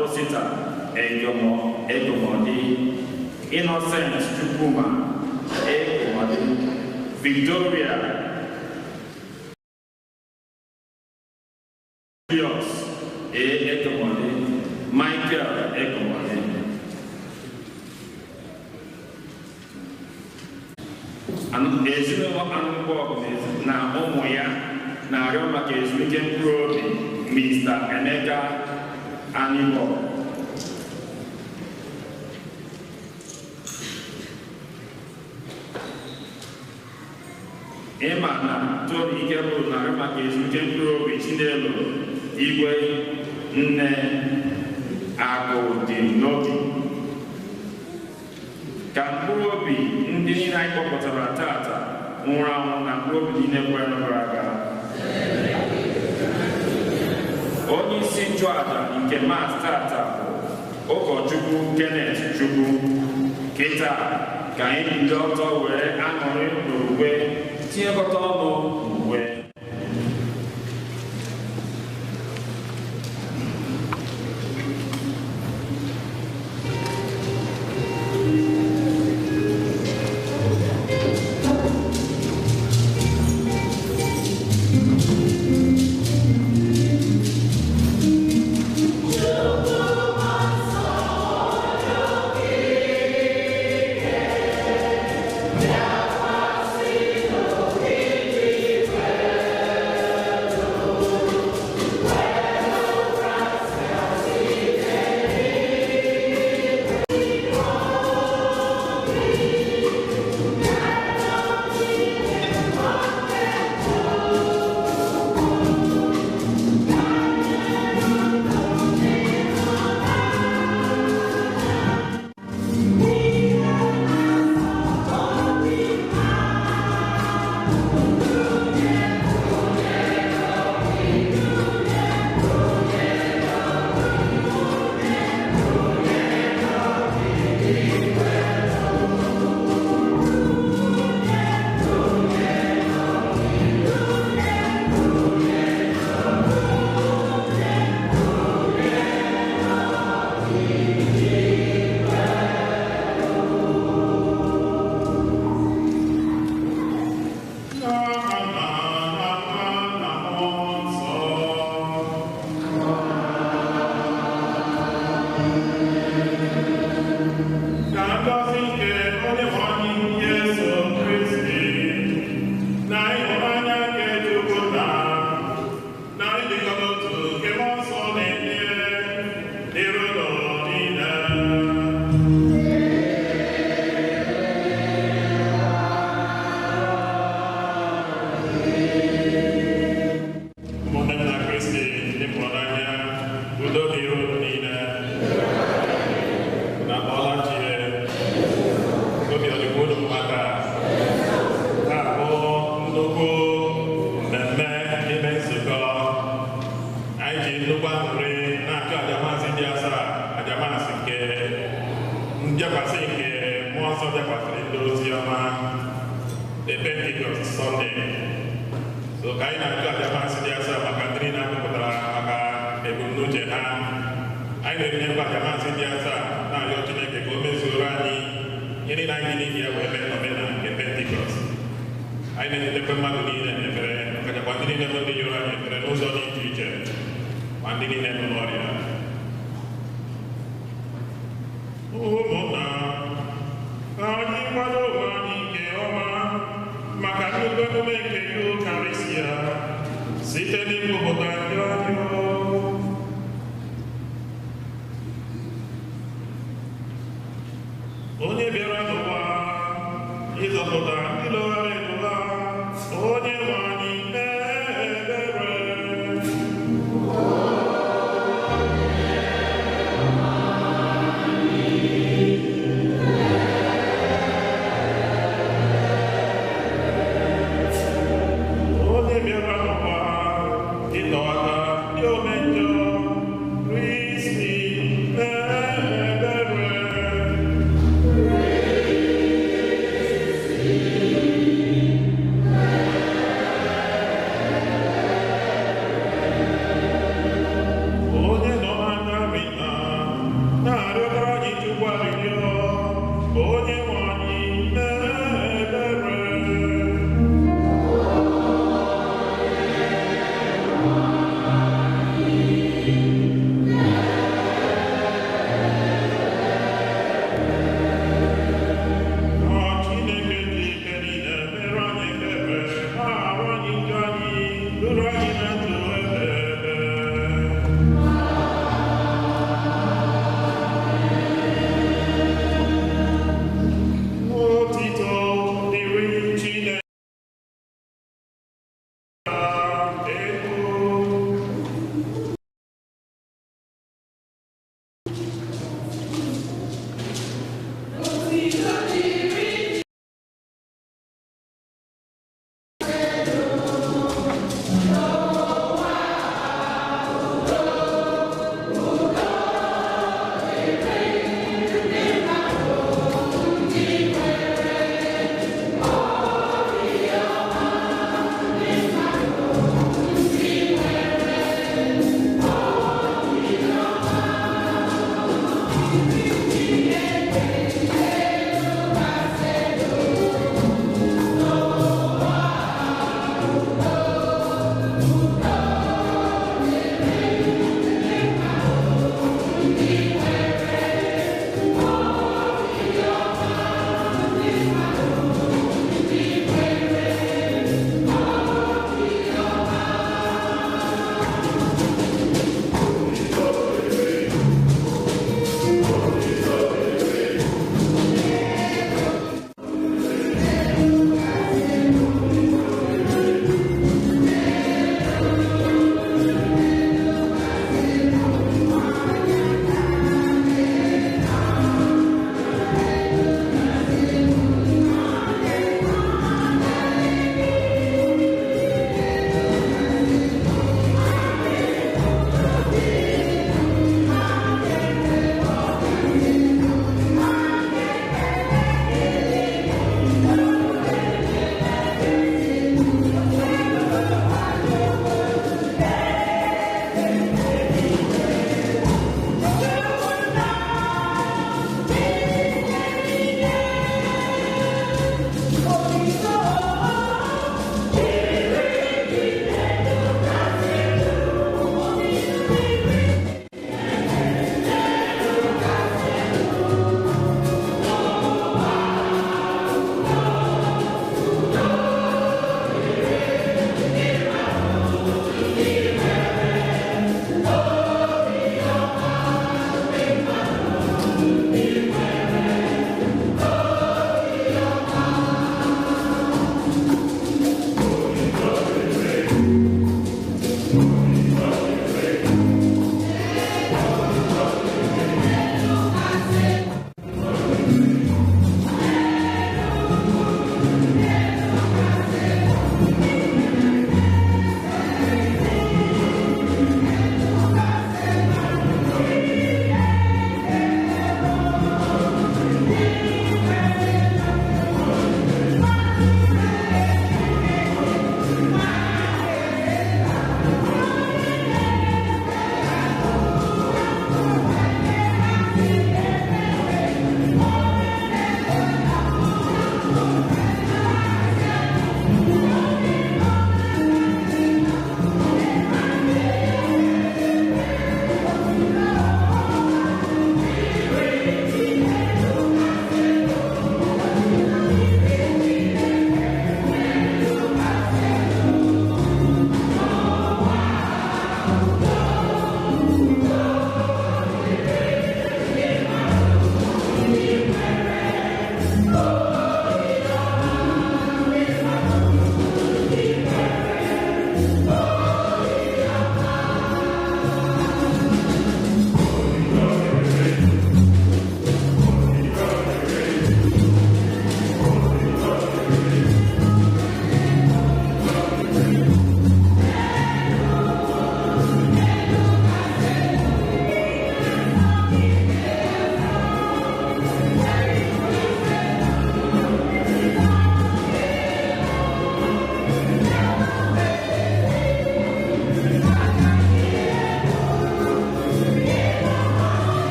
Osita Egomodi, Innocent Chukuma Egomodi, Victoria Julius Egomodi, Michael Egomodi. Ezinụlọ Anụbọgụ na ụmụ ya na-arịọ maka ezumike mkpụrụ obi Mr. Emeka Anịbọ. Ịma na Tony Ikebụrụ na-arịọ maka ezumike mkpụrụ obi Chinelo Igwe Nne Agụ dị n'obi. Ka mkpụrụ obi ndị niile anyị kpọpụtara tata nwụrụ anwụ na mkpụrụ obi niile kwere n'ọrụ aga. Onye isi nchụaja nke Mass tata bụ ụkọchukwu Kenneth Chukwu. Kịta ka anyị bido ọtọ were aṅụrị n'okpukpe tinyekọta ọnụ n'ukwe.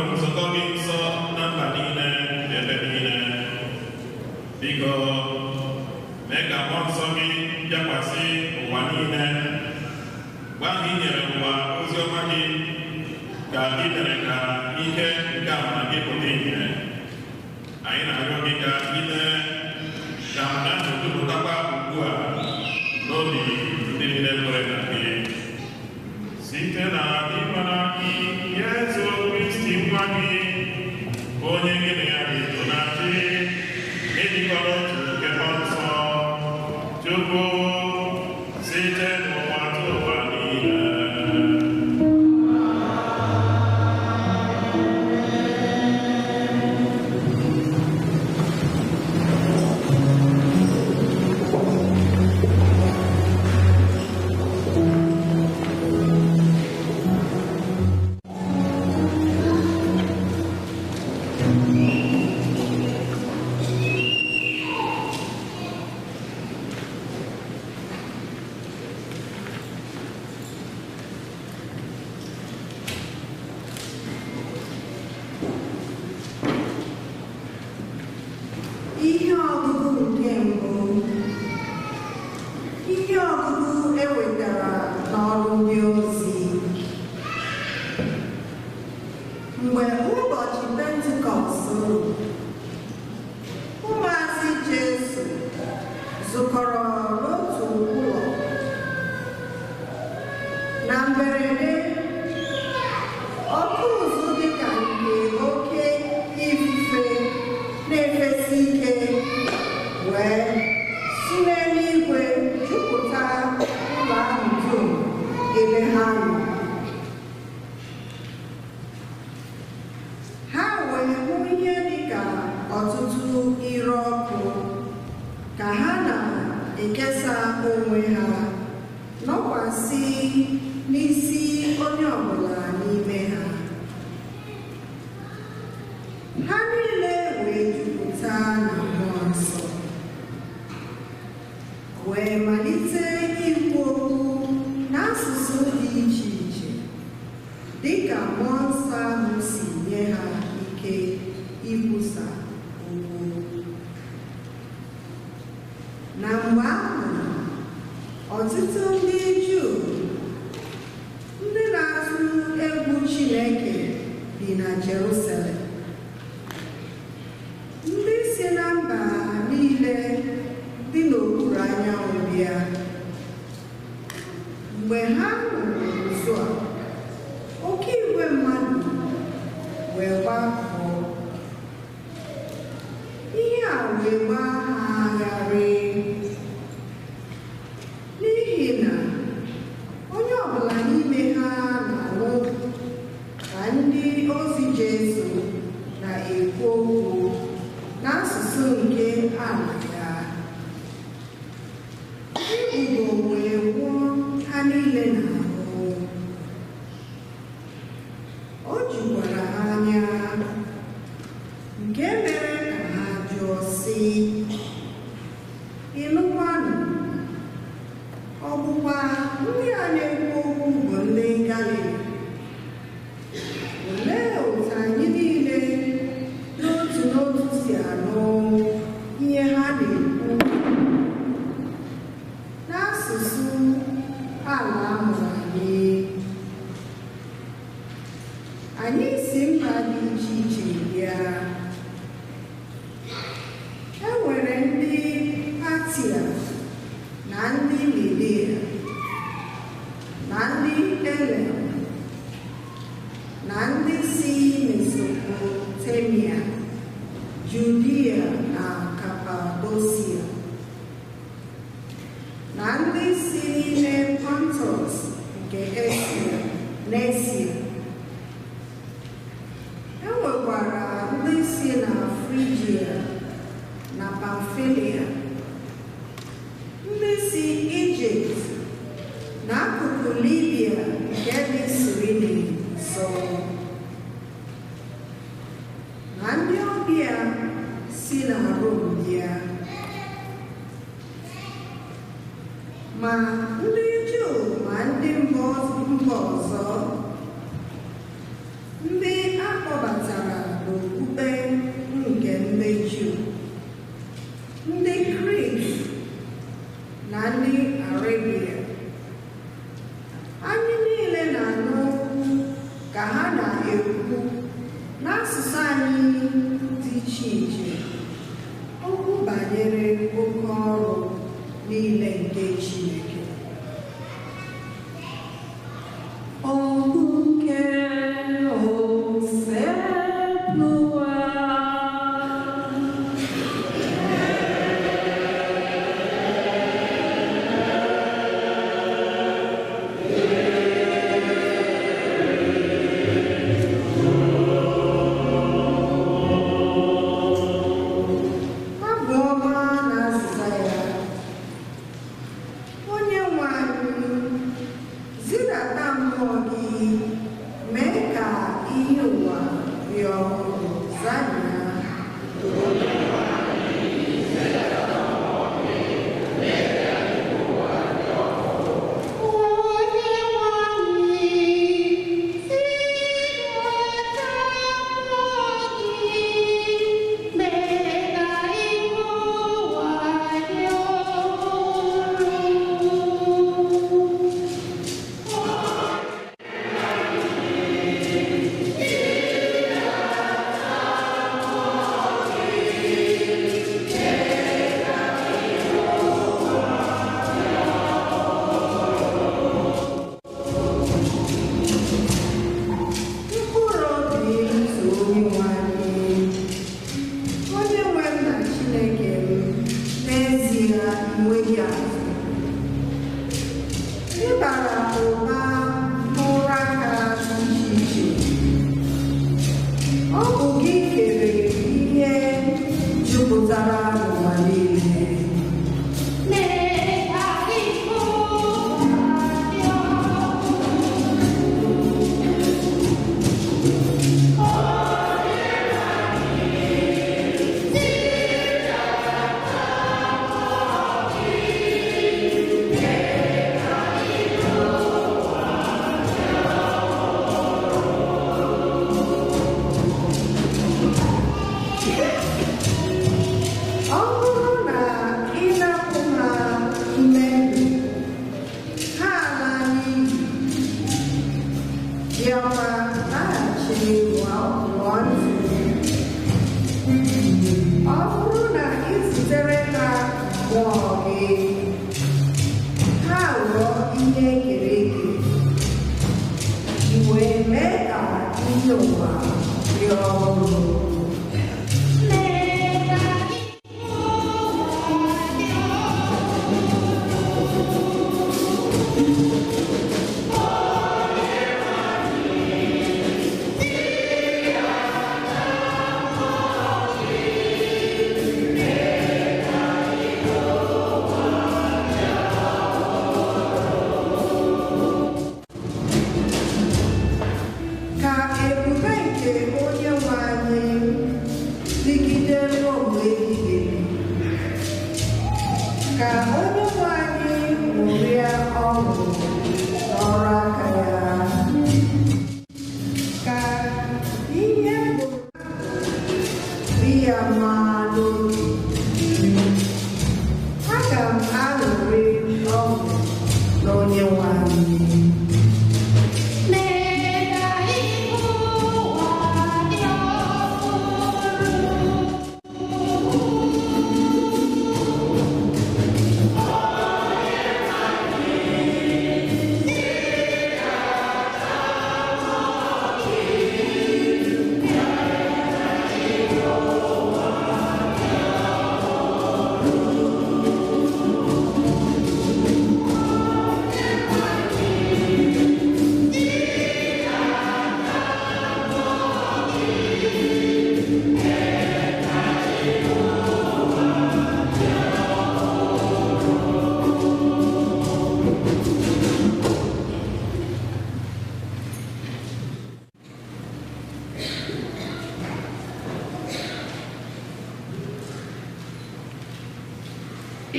nzukọ gị nsọ na mba niile ebe niile. Biko mee ka mmụọ nsọ gị bịakwasị ụwa niile. Gwa gị nyere ụwa ozi ọma gị ka ị mere ka ihe nke amara gị pụta ìhè. Anyị na-arịọ gị ka ị mee ka amara ahụ jupụtakwa ugbu a n'obi ndị niile kwere na gị. Site na ịmara gị Yesu Kristi nwa gị, onye gị na ya ga-eto na chi, ịdịkọrọ otu nke mmụọ nsọ, Chukwu site n'ụwa ụwa niile. ma ndị Juu ma ndị mba ọzọ ndị akpọbatara iche iche, okwu banyere oke ọrụ niile nke Chineke.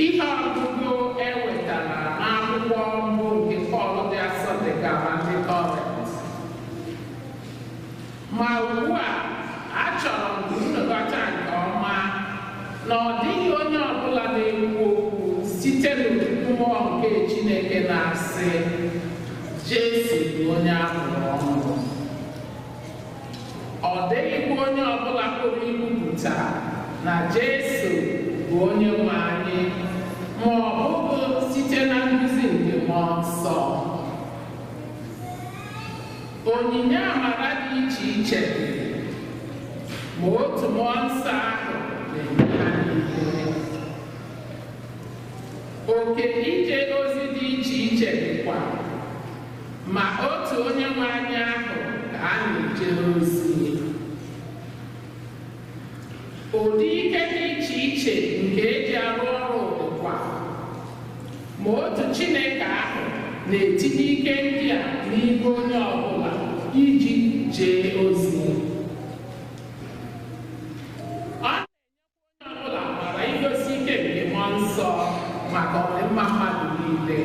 Ihe ọgụgụ ewetara n'akwụkwọ mbụ nke Pọl dị asọ degara ndị Kọrint. Ma ugbu a, achọrọ m ka unu ghọta nke ọma na ọ dịghị onye ọbụla na-ekwu okwu site n'okwukwe mmụọ nke Chineke na-asị, Jesu bụ onye a mụrụ ọhụrụ. Ọ dịghịkwa onye ọbụla pụrụ ikwupụta na Jesu bụ onye nwe anyị, ma ọ bụghị site na nduzi nke mmụọ nsọ. Onyinye amara dị iche iche dị, ma otu mmụọ nsọ ahụ na-enye ha niile. Oke ije ozi dị iche iche dịkwa, ma otu onye nwe anyị ahụ ka a na-ejere ozi. Ụdị ike dị iche iche nke eji arụ ọrụ dịkwa, ma otu Chineke ahụ na-etinye ike ndị a n'ime onye ọbụla iji jee ozi. Ọ na-enyekwa onye ọbụla mara igosi ike nke mmụọ nsọ maka ọdịmma mmadụ niile.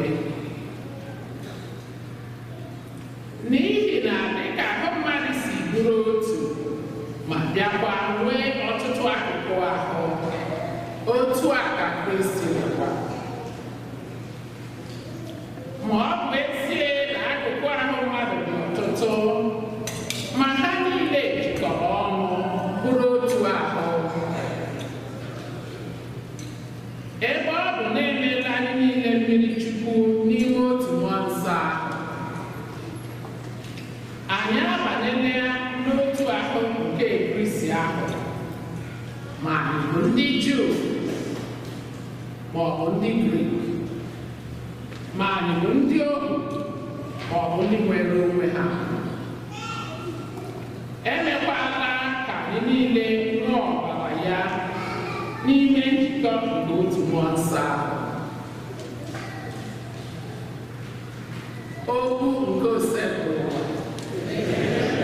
N'ihi na dịka ahụ mmadụ si bụrụ otu ma bịakwa nwee ọtụtụ akụkụ ahụ, otu a ka Kristi dịkwa. Ma ọ bụ ezie na akụkụ ahụ mmadụ dị ọtụtụ, ma ha niile jikọrọ ọnụ bụrụ otu ahụ. Ebe ọ bụ na-emela anyị niile mmiri Chukwu n'ime otu mmụọ nsọ ahụ, anyị abanyela n'otu ahụ nke Kristi ahụ, ma anyị bụ ndị Juu ma ọ bụ ndị Grik, ma anyị bụ ndị ohu ma ọ bụ ndị nwere onwe ha. Emekwala ka anyị niile ṅụọ ọbara ya n'ime njikọ nke otu mmụọ nsọ ahụ. Okwu nke ose bụ Amen.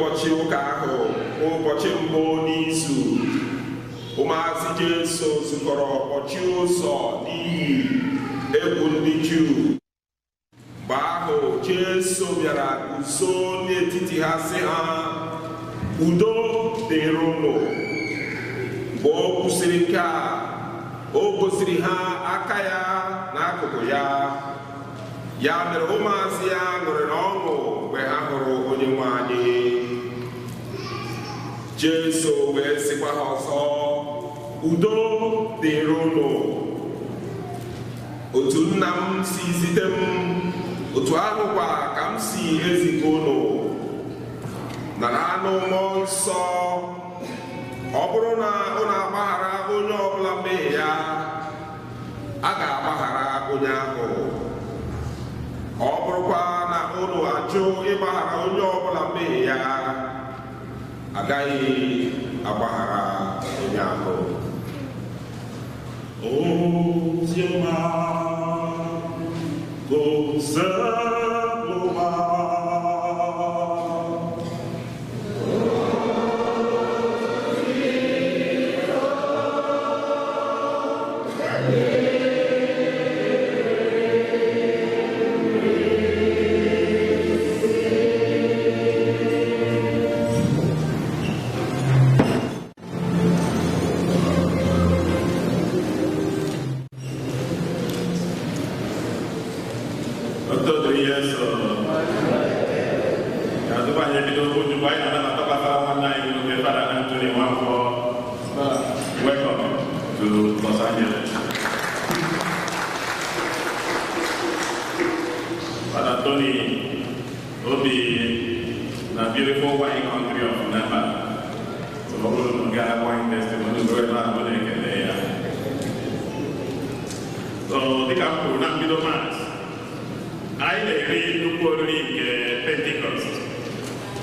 ụbọchị ụka ahụ ụbọchị mbụ n'izu ụmụazị Jesu zukọrọ kpọchie ụzọ n'ihi egwu ndị Juu. Mgbe ahụ Jesu bịara guzo n'etiti ha sị ha, udo dịrị unu. Mgbe o kwusịrị nke a, o gosiri ha aka ya n'akụkụ ya. Ya mere ụmụazị ya ṅụrịrị ọṅụ mgbe ha hụrụ Onyenwe anyị. Jesu wee sịkwa ha ọzọ, udo dịrị unu. Otu nna m si zite m, otu ahụkwa ka m si eziga unu. Naranụ Mmụọ Nsọ. Ọ bụrụ na unu agbaghara onye ọbụla mmehie ya, a ga-agbaghara onye ahụ. Ọ bụrụkwa na unu ajụ ịgbaghara onye ọbụla mmehie ya, agaghị agbaghara onye ahụ. Oziọma gọzebụma.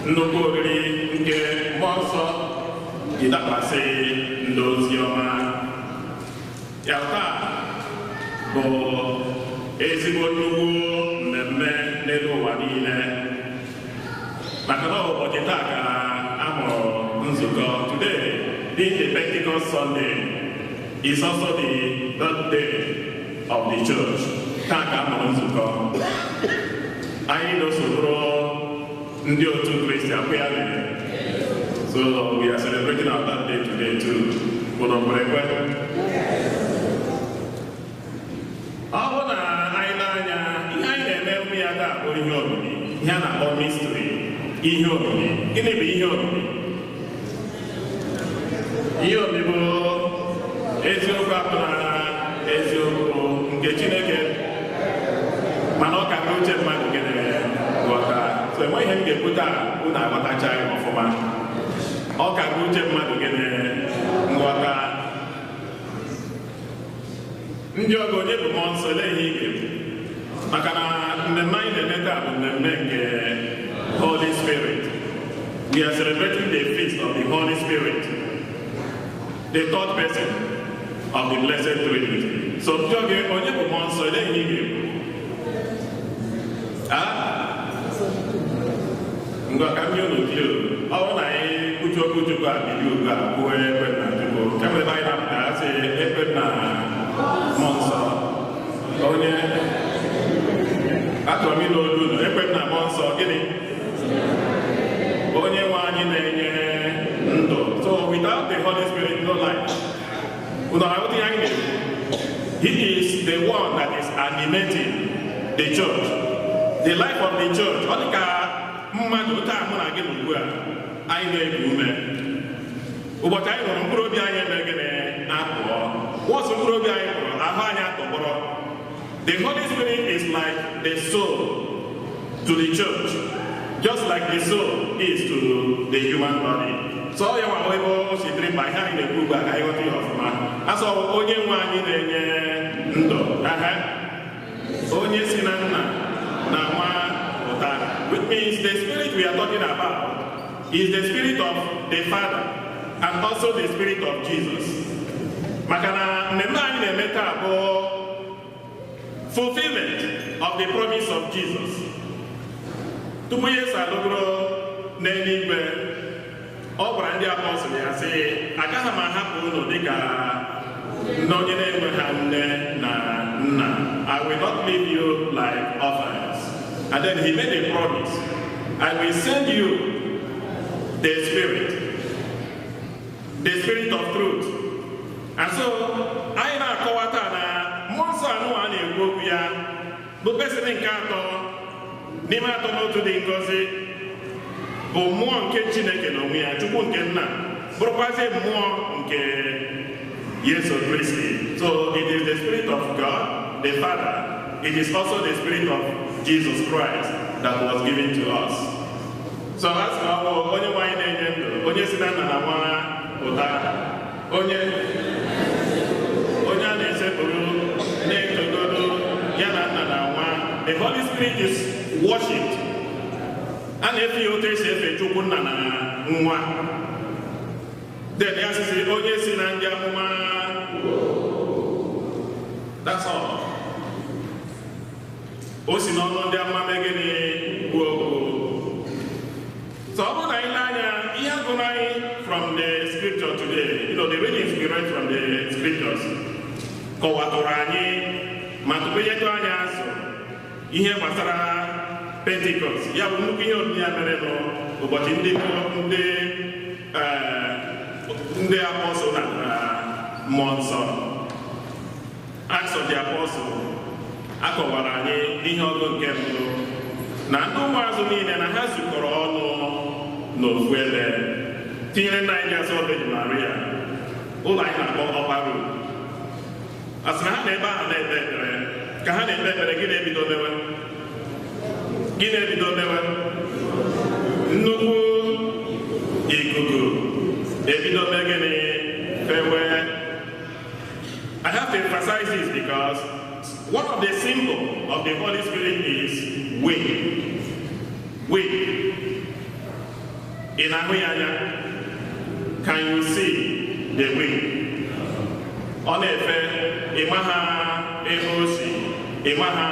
Nnukwu oriri nke Mmụọ Nsọ ịdakwasị ndị oziọma. Ya taa bụ ezigbo nnukwu mmemme n'elu ụwa niile, maka na ụbọchị taa ka a mụrụ nzukọ. Today being the Pentecost Sunday is also the birthday of the church. Taa ka a mụrụ nzukọ. Anyị n'osoro ndị otu Kristi akwụ ya mere. So we are celebrating our birthday today too. Unu kwere? Ọ bụ na anyị n'anya ihe anyị na-eme ụmụ ya taa bụ ihe omimi, ihe a na-akpọ mystery, ihe omimi. Gịnị bụ ihe omimi? Ihe omimi bụ eziokwu apụnara eziokwu nke Chineke, mana ọ ka bụ uche mmadụ ghọta. So enweghị ihe m ga-ekwu taa unu aghọtachaghị ọfụma. Ọ ka bụ uche mmadụ nghọta. Ndị ọgọ onye bụ Mmụọ Nsọ, ele ihe ị ga-ekwu? Maka na mmemme anyị na-eme taa bụ mmemme nke Holy Spirit. We are celebrating the feast of the Holy Spirit, the third person of the Blessed Trinity. So ndị ọgọ onye bụ Mmụọ Nsọ, ele ihe ị ga-ekwu? Ngwa ka ndị unu dị ọ bụrụ na anyị kwuchi okwu Chukwu a bido ugbu a kwuo ekwe na Chukwu, kemgbe ebe anyị na-apụta asị ekwe na Mmụọ Nsọ. Onye achọrọ m ịnụ olu unu, ekwe na Mmụọ Nsọ gịnị? Onye nwe anyị na-enye ndụ. So without the Holy Spirit, no life. Unu ahụta ihe anyị na-ekwu? He is the one that is animating the church, the life of the church. Ọ dị ka mmadụ taa mụ na gị ugbu a anyị na-eku ume. Ụbọchị anyị hụrụ mkpụrụ obi anyị eme gịnị na-apụọ. Wọsụ mkpụrụ obi anyị hụrụ ahụ anyị atọgbọrọ. The Holy Spirit is like the soul to the church, just like the soul is to the human body. So ya nwa ebe o sitere mgbe ihe anyị na-ekwu ugbu a ka anyị ghọta ihe ọfụma. Asọ onye nwe anyị na-enye ndụ, onye si na nna na nwa ụta, which means the spirit we are talking about is the spirit of the Father and also the spirit of Jesus. Maka na mmemme anyị na-eme taa bụ fulfillment of the promise of Jesus. Tupu Yesu alụgoro n'eluigwe ọ gwara ndị apọstụl ya sị agaghị m ahapụ unu dịka onye na-enweghị nne na nna. I will not leave you like orphans. And then he made a promise. I will send you the Spirit of truth. And so anyị na-akọwata na mmụọ nsọ anụ a na-ekwu okwu ya bụ pesịrị nke atọ n'ime atọ n'otu dị ngọzi bụ mmụọ nke Chineke n'onwe ya, Chukwu nke nna, bụrụkwazie mmụọ nke Yesu Kristi. So it is the Spirit of God, the Father. It is also the Spirit of Jesus Christ that was given to us. So as na onye nwanyị na-enye ndụ, onye si na nna na nwa ụda, onye a na-esepụrụ na-etogodo ya na nna na nwa. The Holy Spirit is worshipped. A na-efe ya otu esi efe Chukwu nna na nwa. Then ya sị onye si na ndị amụma. That's all. O si n'ọnụ ndị amụma megịnị kwuo okwu. So ọ bụrụ na anyị na-anya ihe agụrụ anyị from the scripture today, the readings we read from the scriptures kọwatụrụ anyị ma tụpenyetu anyị azụ ihe gbasara Pentecost, ya bụ nnukwu ihe onyinye mere n'ụbọchị ndị apọstụl na mmụọ nsọ. Acts of the Apostle akọwara anyị ihe ọgụ nke mbụ na ndị ụmụazụ niile na ha zukọrọ ọnụ n'ofu ebe, tinyere nna anyị asọ Virgin Maria, ụlọ anyị na-akpọ Upper Room. A sị na ha na-ebe ahụ na-ekpe ekpere. Ka ha na-ekpe ekpere, gị na-ebido mewe nnukwu ikuku ebido megịnị fewe. I have to emphasize this because one of the symbols of the Holy Spirit is wind. Wind. In Ahuyanya, can you see the wind? On efe, imaha ehosi, imaha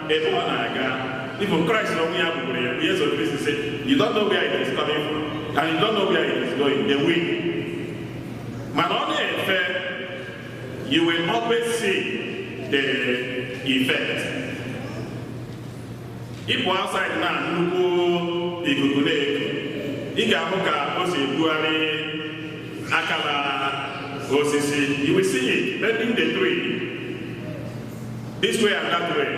ebuanaga. Even Christ knows yes, of Christ said, you don't know where it is coming from, and you don't know where it is going. The wind. But on efe, you will always see the effect. If one outside now, nnukwu ikuku na-eku, ị ga-ahụ ka o si ebugharị akala osisi. You will see it bending the tree this way and that way.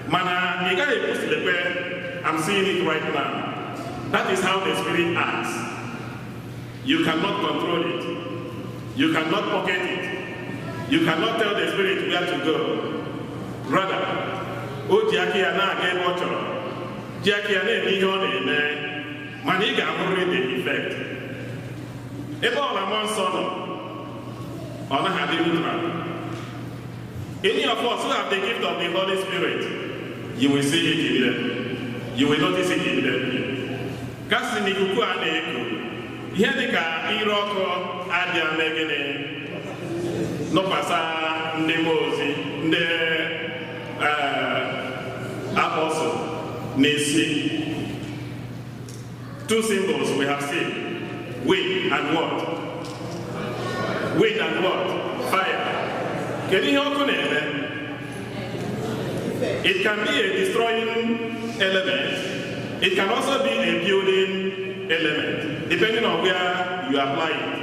Mana ị gaghị ekwusilekwe, I'm seeing it right now. That is how the Spirit acts. You cannot control it. You cannot pocket it. You cannot tell the Spirit where to go. Rather, o ji aka ya na-aga ebe ọ chọrọ, ji aka ya na-eme ihe ọ na-eme, mana ị ga-ahụrịrị the effect. Ebe ọ na mmụọ nsọ nọ, ọ naghị adị neutral. Any of us who have the gift of the Holy Spirit, you will see it in them. You will notice it in them. Kasi n'ikuku a na-eku, ihe dị ka ire ọkụ adịa megịnị nọkwasa ndị mmụọ ozi, ndị apostles na-esi. Two symbols we have seen: wind and what? Wind and what? Fire. Kedu ihe ọkụ na-eme? It can be a destroying element. It can also be a building element, depending on where you apply it.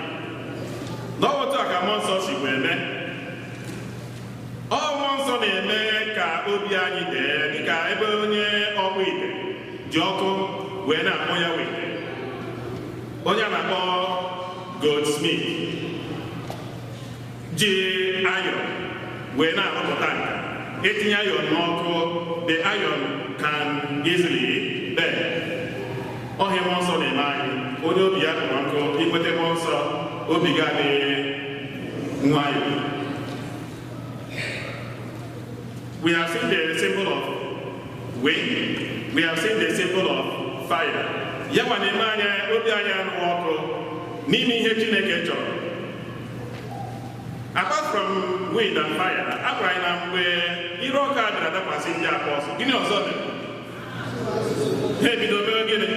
N'ọwụtụ a ka mmụọ nsọ si wee mee. Ọ mmụọ nsọ na-eme ka obi anyị dee dịka ebe onye ọkpụ ite ji ọkụ wee na-akpọ ya wete. Onye a na-akpọ goldsmith ji ayọn wee na-arụpụta nka. Etinye ayọn n'ọkụ, the iron can easily burn. Ọhịa mmụọ nsọ na-eme anyị. Onye obi ya kpọrọ nkụ, ikwete mmụọ nsọ, obi ga-adịghị nwayọ. We have seen the symbol of wind. We have seen the symbol of fire. Ya nwa na-eme anya obi anyị anụwa ọkụ n'ime ihe Chineke chọrọ. Apart from wind and fire, a gwara anyị na mgbe ire ọkụ a bịara dakwasị ndị apọstụl, gịnị ọzọ dị? Ha ebido mee gịnị?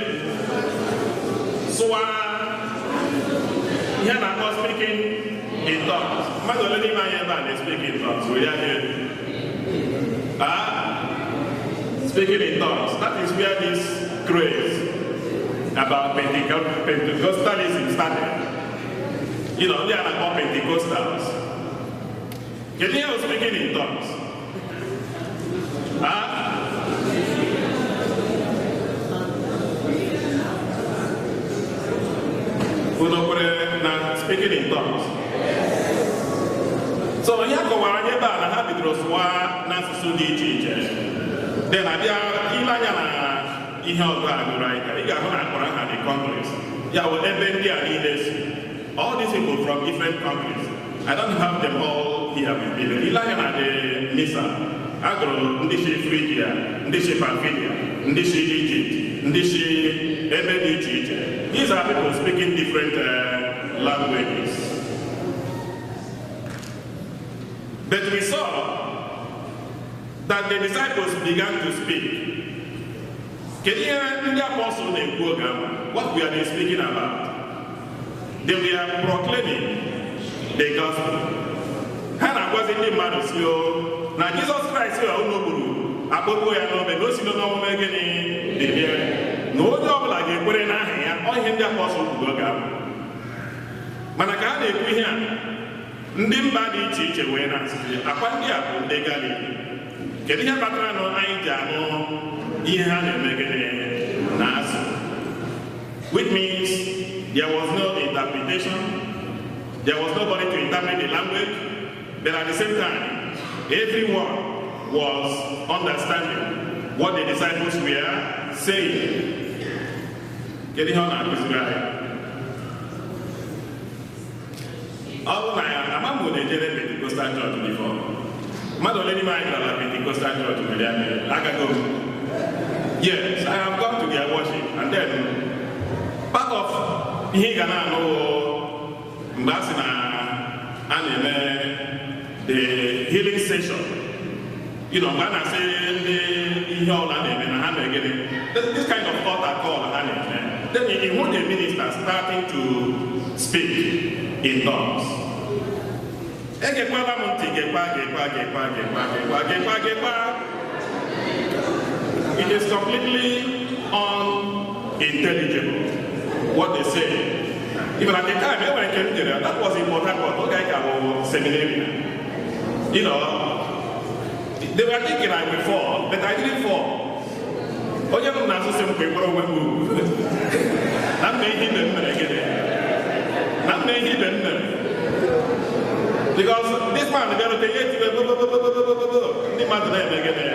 sụwa ihe na-akpọ speaking in tongues. Mmadụ ole n'ime anyị ebe a na-speak in tongues? Were ya speaking in tongues. That is where this craze about Pentecostalism started. You know, they are called Pentecostals. Can you hear speaking in tongues? Speaking in tongues. So ya kọwara nye ba na ha bidoro sụwa n'asụsụ dị iche iche. Then abịa ile anya na ihe ọzọ agụrụ anyị ka ị ga-ahụ na akpọrọ ha the countries. Ya bụ ebe ndị a niile si. All these people from different countries. I don't have them all here with me. Ile anya na the Misa, agụrụ ndị si Phrygia, ndị si Pamphylia, ndị si Egypt, ndị si ebe dị iche iche. These are people speaking different languages. But we saw that the disciples began to speak. Can you hear the apostles in program? What we are speaking about? They were proclaiming the gospel. Hannah was in the man of Sio. Now Jesus Christ, you are no Apopo ya no be no sino no megeni the here. No job like a put in a hand, all him the apostle to go up. Manaka na-ekwu ihe a ndị mba dị iche iche wee na-asị akwa ndị a bụ ndị Galili. Kedu ihe kpatara na anyị ji anụ ihe ha na-emegide na-asụ? Which means there was no interpretation, there was nobody to interpret the language, but at the same time, everyone was understanding what the disciples were saying. Kedu ihe ọ na-akụziri anyị? All I am going to tell Pentecostal church before. Mother, let me mind about Pentecostal church. I can go. Yes, I have gone to their worship, and then part of Higana no Mbasina and the healing session. You know, when I say this kind of altar call, then in one the minister starting to speak in tongues. It is completely unintelligible what they say. Even at the time, when I came there, that was important for the seminary. You know, they were thinking I would fall, but I didn't fall. Oh, you don't know, some people will move. That made him That made him because this man is going to take it to the man again.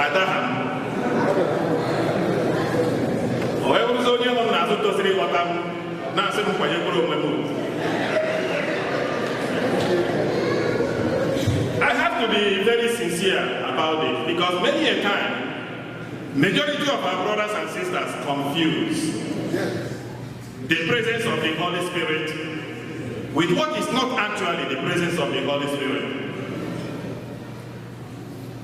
Adam. Oh, I was only on Nazo to 3 what I'm not saying for your move. I have to be very sincere about it because many a time, majority of our brothers and sisters confuse the presence of the Holy Spirit with what is not actually the presence of the Holy Spirit.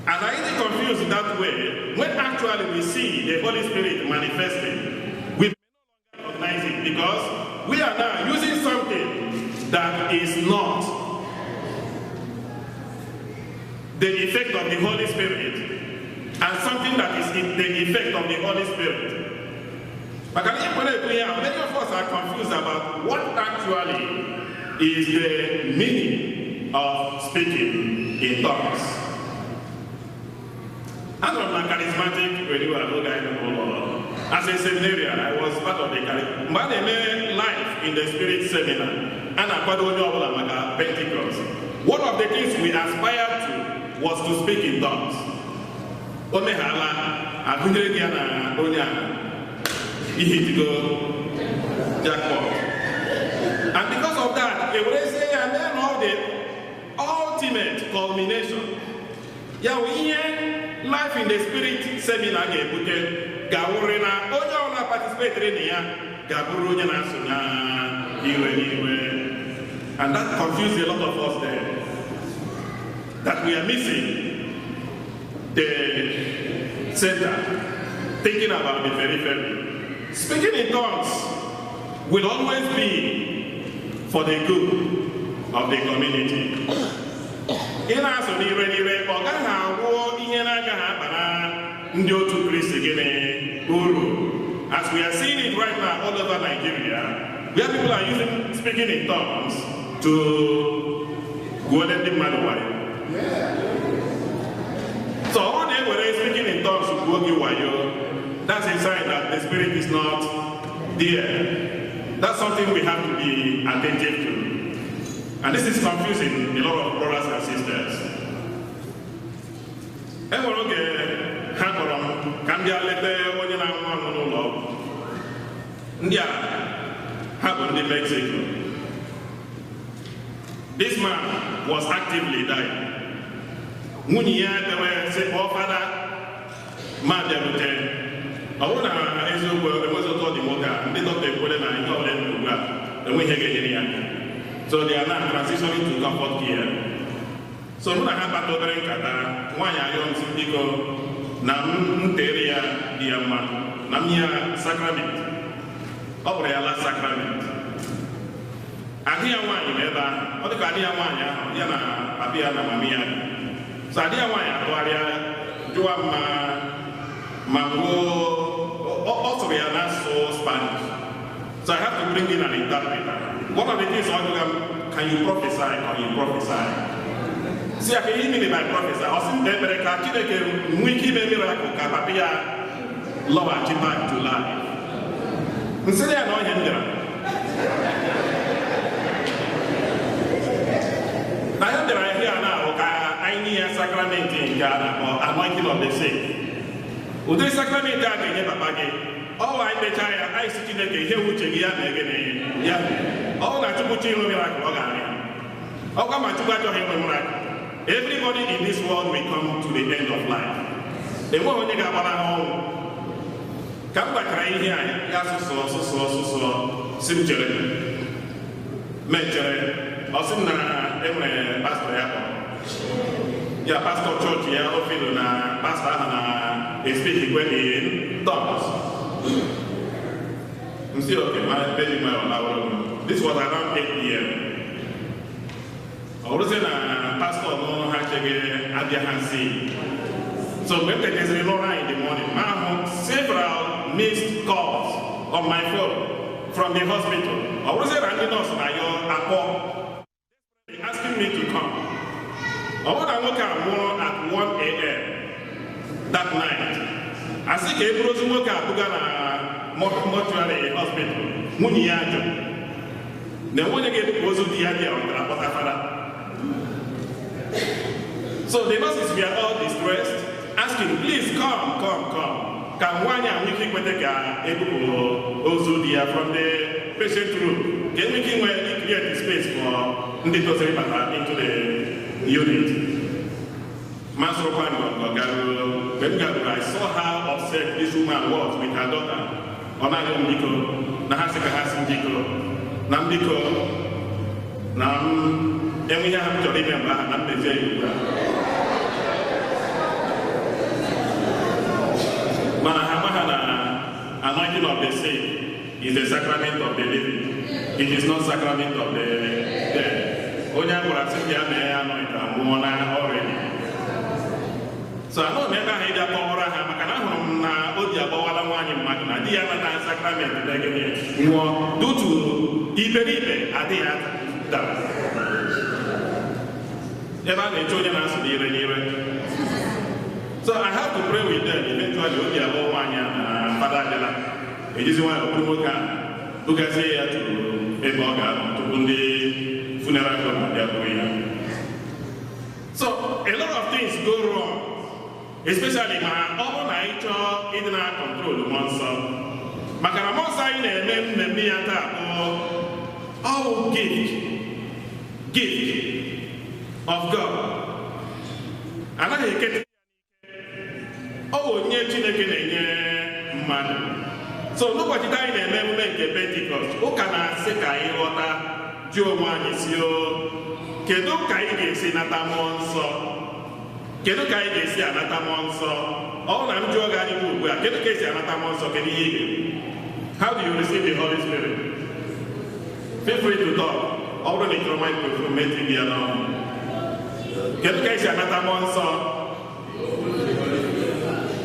And I get confused in that way. When actually we see the Holy Spirit manifesting, we may no longer recognize it because we are now using something that is not the effect of the Holy Spirit and something that is the effect of the Holy Spirit. But many of us are confused about what actually is the meaning of speaking in tongues. I'm not a charismatic as a seminarian, I was part of the charismatic. But I made life in the spirit seminar and I Pentecost. One of the things we aspired to was to speak in tongues. Jackpot. And because of that, they will say, and then all the ultimate culmination. Yeah, we hear life in the spirit seminar. Gawurina, Oja participate in here, Gaburunya Suna, and that confused a lot of us there. That we are missing the center, thinking about the periphery. Speaking in tongues will always be for the good of the community. In as on as we are seeing it right now all over Nigeria, where people are using speaking in tongues to go and the man. So when they were speaking in tongues to go, that's a sign that the spirit is not there. That's something we have to be attentive to. And this is confusing a lot of brothers and sisters. Mexico. This man was actively dying. So they are now transitioning to comfort care. So when I have battle during Kata, one young Sindiko, Nam Teria, Diamant, Namia Sacrament, Obrella Sacrament. Adia one in Eva, or the Kadia one, Yana, Abiana Mamia. So Adia one, Aquaria, Juama, Mango, Austriana, so Spanish. So I have to bring in an interpreter. One of the things I do, can you prophesy or you prophesy? See, I can even by prophesy. I was in Debreka, Kideke, Wiki Miracle, Kapapia, Lower Chipa to life. And so they are not hindering. Now, there are here now, I need a sacrament in Ghana or anointing of the sick. Would they sacrament that in Papa? Oh, I bet I sit in the here which again. Yeah. Oh, that's a good thing. Oh, come on to go to him. Everybody in this world will come to the end of life. They won't get home. Come back right here. Yes, so, Simchele. Mention. Also, Pastor. Yeah, Pastor Church, yeah, Ophido, Pastor Hannah is speaking when in tongues. I'm still okay, this was around 8 p.m. I was in a pastor no Hansi. So when there is a in the morning, I have several missed calls on my phone from the hospital. I was running us by your apple asking me to come. I want to look at more at 1 a.m. that night. I see Gabriel Zumoka Bugana mortuary hospital. Muniajo. Then when they get was the idea of the so the nurses were all distressed, asking, please come. Can one we keep with the guy Ozudia from the patient room? Can we create space for Ndito into the unit? Master I saw how upset this woman was with her daughter. Onagam Diko, Nahasaka Hasim Diko, Namdiko, Nam, and we have to remember Namde. Manahamahana, anointing of the sick is the sacrament of the living. It is not sacrament of the dead. Onya Murasia may anoint a woman already. So I don't remember how that power Hamakana, Odia Bawala, Magna, Diana Sacrament, due to Iberibe, Adia, that. Ever the children has to be ready. So I have to pray with them, eventually, Odia Bawanya, Father Della. It is one of Pumuka, who can say to Eboga, to Bundi, funeral. So a lot of things go wrong. Especially my own nature in our control monster. Makara monster in a memmiata or gift of God. And I get oh, near Chineke man. So nobody died in a memory Pentecost. Who can I say Kai Joe one is your Kedo Kai Sinata monster. Kedu ka anyị ga-esi anata mmụọ nsọ? Ọ na ndị ọga anyị bụ ugbu a, kedu ka esi anata mmụọ nsọ? Kedu ihe ị ga-eme? How do you receive the Holy Spirit? Feel free to talk. All the little microphone made to be alone. Can you guys another one song?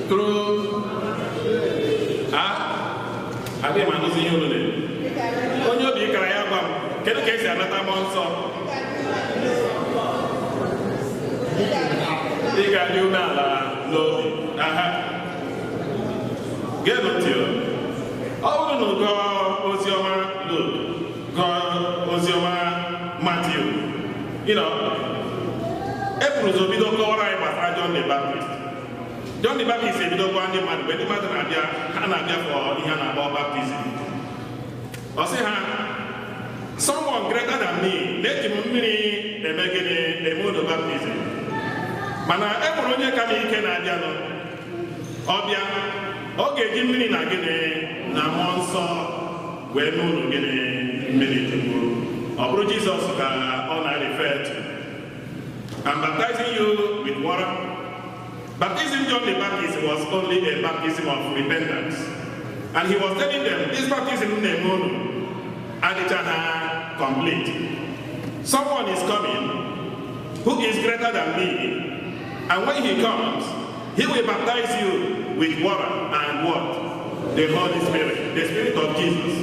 Through. I didn't want to see you today. When you be crying, can you guys another one song? You can do that, Lord. Get on to you. Oh, no, God, Osioma, Luke. God, Osioma, Matthew. You know, April will be the call I was John the Baptist. John the Baptist said, "We don't want him, but the matter of Hannah for Hannah about baptism." I say, someone greater than me, let him make a mode of baptism. Mana Emuronia Kami Kenadiano, Obia, okay, Jimmy Nagene, Namonso, where no Gene, Meditabu, or Jesus, on I refer to. I'm baptizing you with water. Baptism John the Baptist was only a baptism of repentance. And he was telling them, this baptism is and it is complete. Someone is coming who is greater than me, and when he comes, he will baptize you with water and what? The Holy Spirit, the Spirit of Jesus.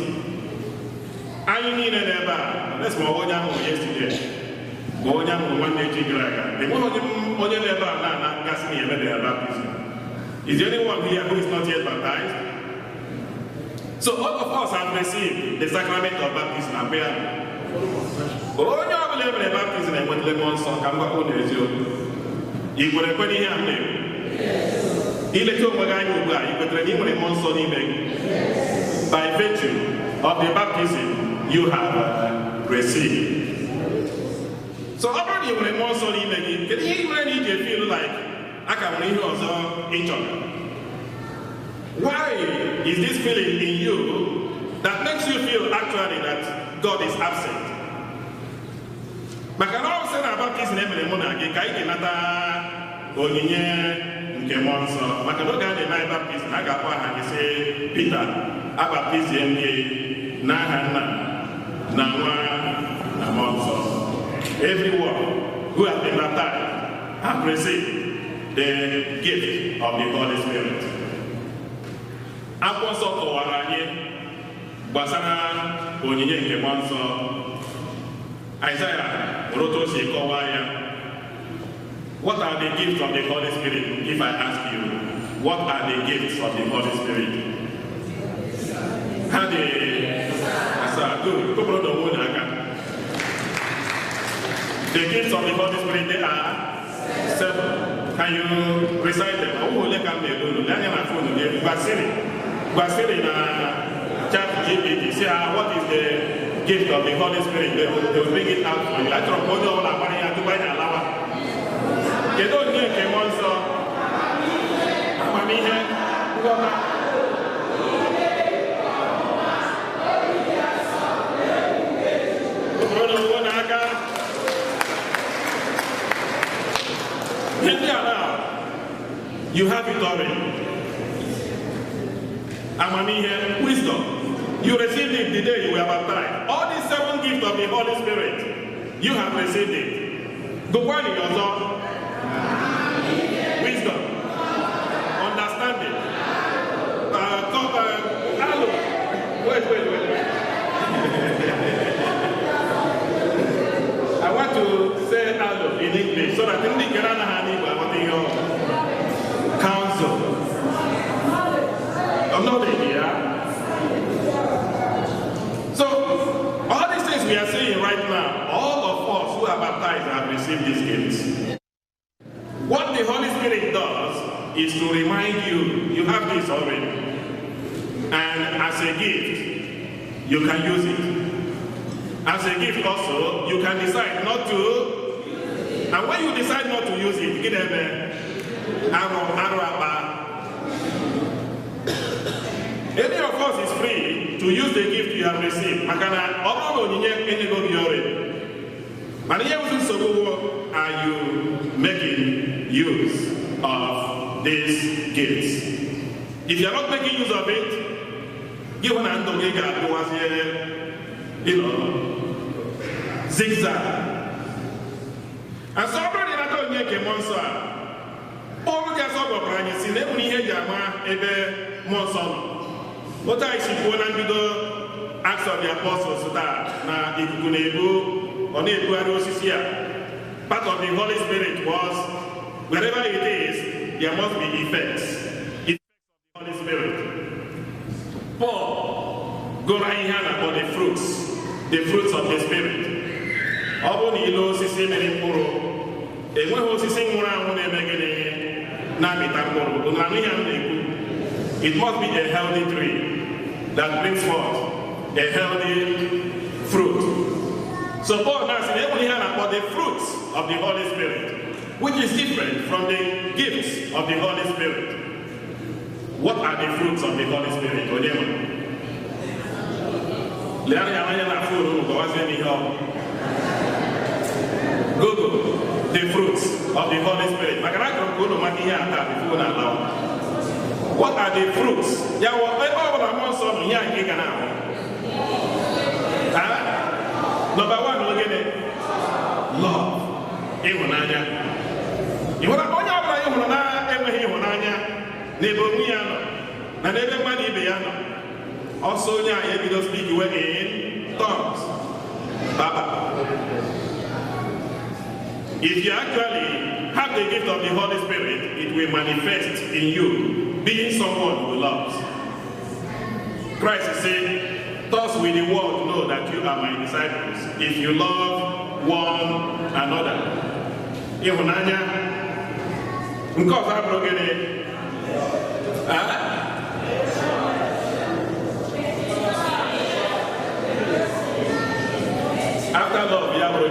I need a neighbor. That's my one yesterday. One day, the one never asked me about their baptism. Is there anyone here who is not yet baptized? So all of us have received the sacrament of baptism. Oh, you have never baptism and what lemon song come back on the you would have put in your name. He let you guy you could redeem lemon song by virtue of the baptism you have received. So about you lemon song can you really feel like I can read also each other? Why is this feeling in you that makes you feel actually that God is absent? Makana say about this name le mona ke kai ke nata oninye nke monso makano ga de na baptist na ga kwa ha ke say Peter abaptist nke na hanna na wa na monso. Everyone who has been baptized have received the gift of the Holy Spirit. Apostle Kowaranye Basana Onyinye nke Monso Isaiah Roto Shekowaya. What are the gifts of the Holy Spirit? If I ask you, what are the gifts of the Holy Spirit? How the gifts of the Holy Spirit, they are 7. Can you recite them? Guasiri na chat GPT. Say, what is the gift of the Holy Spirit? They will bring it out for you. I don't know what I'm going to buy a lava. You don't need a monster. I'm here. You have it already. Amamihe, wisdom. You received it the day you were baptized. All these 7 gifts of the Holy Spirit, you have received it. Go on in your thought. Wisdom. Understanding. Wait. I want to say hello in English so that in the Kerana Hani, I want to hear counsel. I'm not here. So, all these things we are saying right now, all of us who are baptized have received these gifts. What the Holy Spirit does is to remind you, you have this already. And as a gift, you can use it. As a gift also, you can decide not to. And when you decide not to use it, get them any of us is free to use the gift you have received. Makana, are you making use of these gifts? If you are not making use of it, Given and the Giga was here, zigzag. And so, already I don't make a monster. All the other branches in every Yama, Ebe, Monson. What I see when I do the Acts of the Apostles that now if you nebu or nebu part of the Holy Spirit was wherever it is, there must be effects. Effects of the Holy Spirit. Paul, go right here about the fruits of the Spirit. All you know, is many puro. And when was sing around it must be a healthy tree that brings forth a healthy fruit. So Paul now said, everybody heard about the fruits of the Holy Spirit, which is different from the gifts of the Holy Spirit. What are the fruits of the Holy Spirit? Google the fruits of the Holy Spirit. What are the fruits? Number one, look at it. Love. Also, you speak in tongues. If you actually have the gift of the Holy Spirit, it will manifest in you, being someone who loves. Christ is saying, thus will the world know that you are my disciples, if you love one another. After love, you have to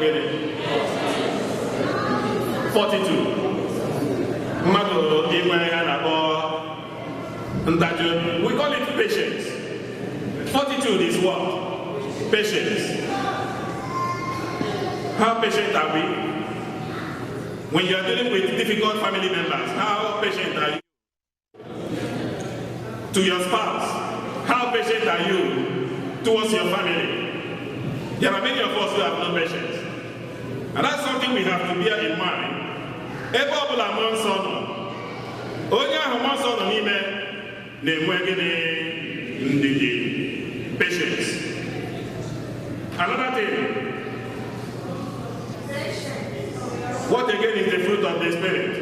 42. We call it patience. 42 is what? Patience. How patient are we? When you are dealing with difficult family members, how patient are you? To your spouse, how patient are you towards your family? There are many of us who have no patience. And that's something we have to bear in mind. Patience. Another thing. What again is the fruit of the Spirit?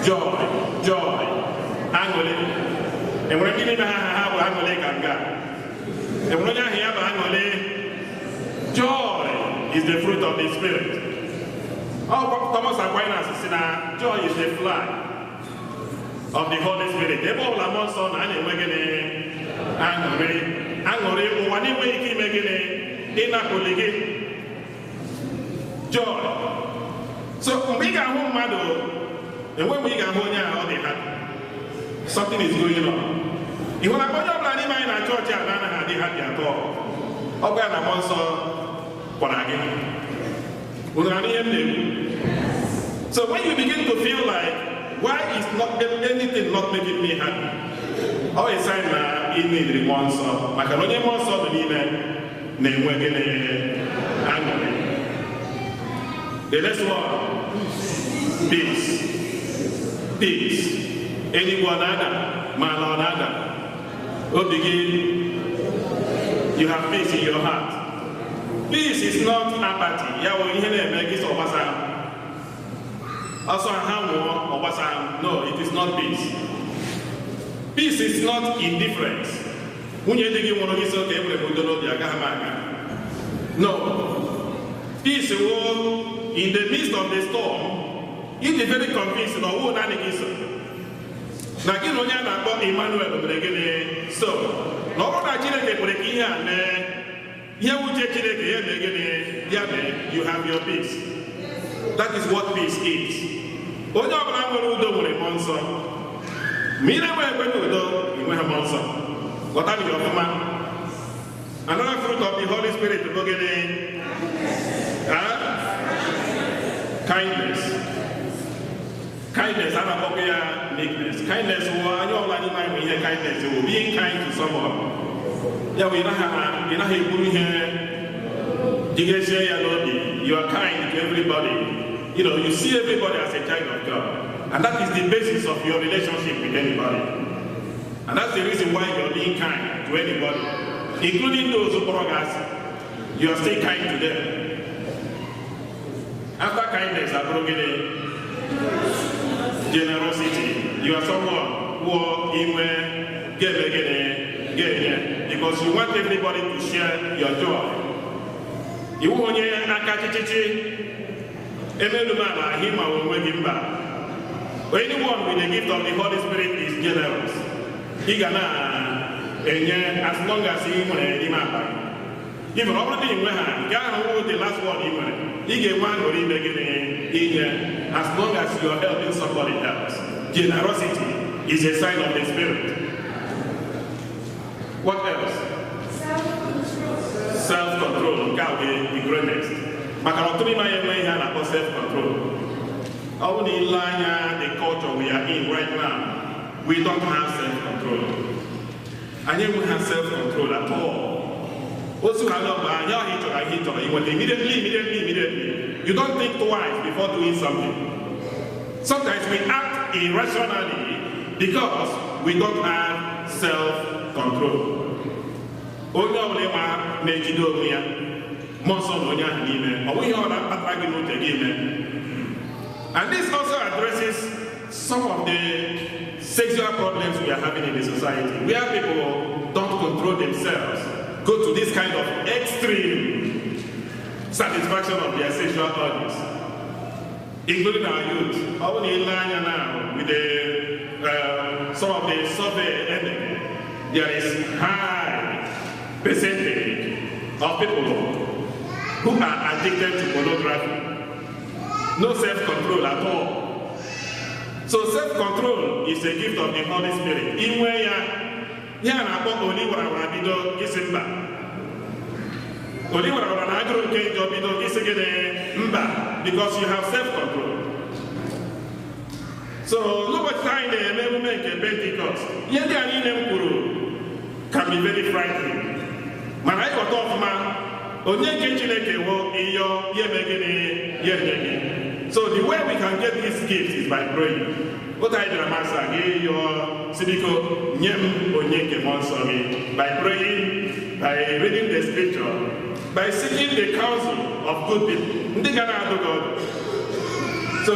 Joy. Angole. And when you have angole kanga. And when you have angole, joy is the fruit of the Spirit. Oh, Thomas Aquinas said, joy is the flag of the Holy Spirit. Joy. So we got home mado, and when we got home all they had, something is going on. You want to go to a church and they had their talk. Okay, I'm also so when you begin to feel like, why is not anything not making me happy? Always sign that in the one song. My colonial one song, the name angry. The next one, peace. Anyone other, malonada. Oh, begin. You have peace in your heart. Peace is not apathy. No, it is not peace. Peace is not indifference. No. Peace will, in the midst of the storm, it is very convincing of who that is. Emmanuel, so, no you have your peace. That is what peace is. What are your command? Another fruit of the Holy Spirit to go get in. Kindness. Kindness, meekness. Kindness kindness will being kind to someone. Yeah, you are kind to everybody. You know, you see everybody as a child of God. And that is the basis of your relationship with anybody. And that's the reason why you're being kind to anybody, including those who progress. You are still kind to them. After kindness, generosity. You are someone who because you want everybody to share your joy. You want anyone with the gift of the Holy Spirit is generous. As long as he even already in the last word he gave one as long as you are helping somebody else. Generosity is a sign of the Spirit. What else? Self-control. God will be greatest. Self-control. Only in the culture we are in right now, we don't have self-control. And yet we have self-control at all. Also, immediately. You don't think twice before doing something. Sometimes we act irrationally because we don't have self-control. And this also addresses some of the sexual problems we are having in the society, where people don't control themselves, go to this kind of extreme satisfaction of their sexual urges, including our youth. Only now, with some of the survey ending, there is high percentage of people who are addicted to pornography. No self-control at all. So self-control is a gift of the Holy Spirit. In where because you have self-control. So look at time the movement in Pentecost. Can be very frightening. Man, I got off man. So the way we can get this gift is by praying. What I do, by praying, by reading the scripture, by seeking the counsel of good people. So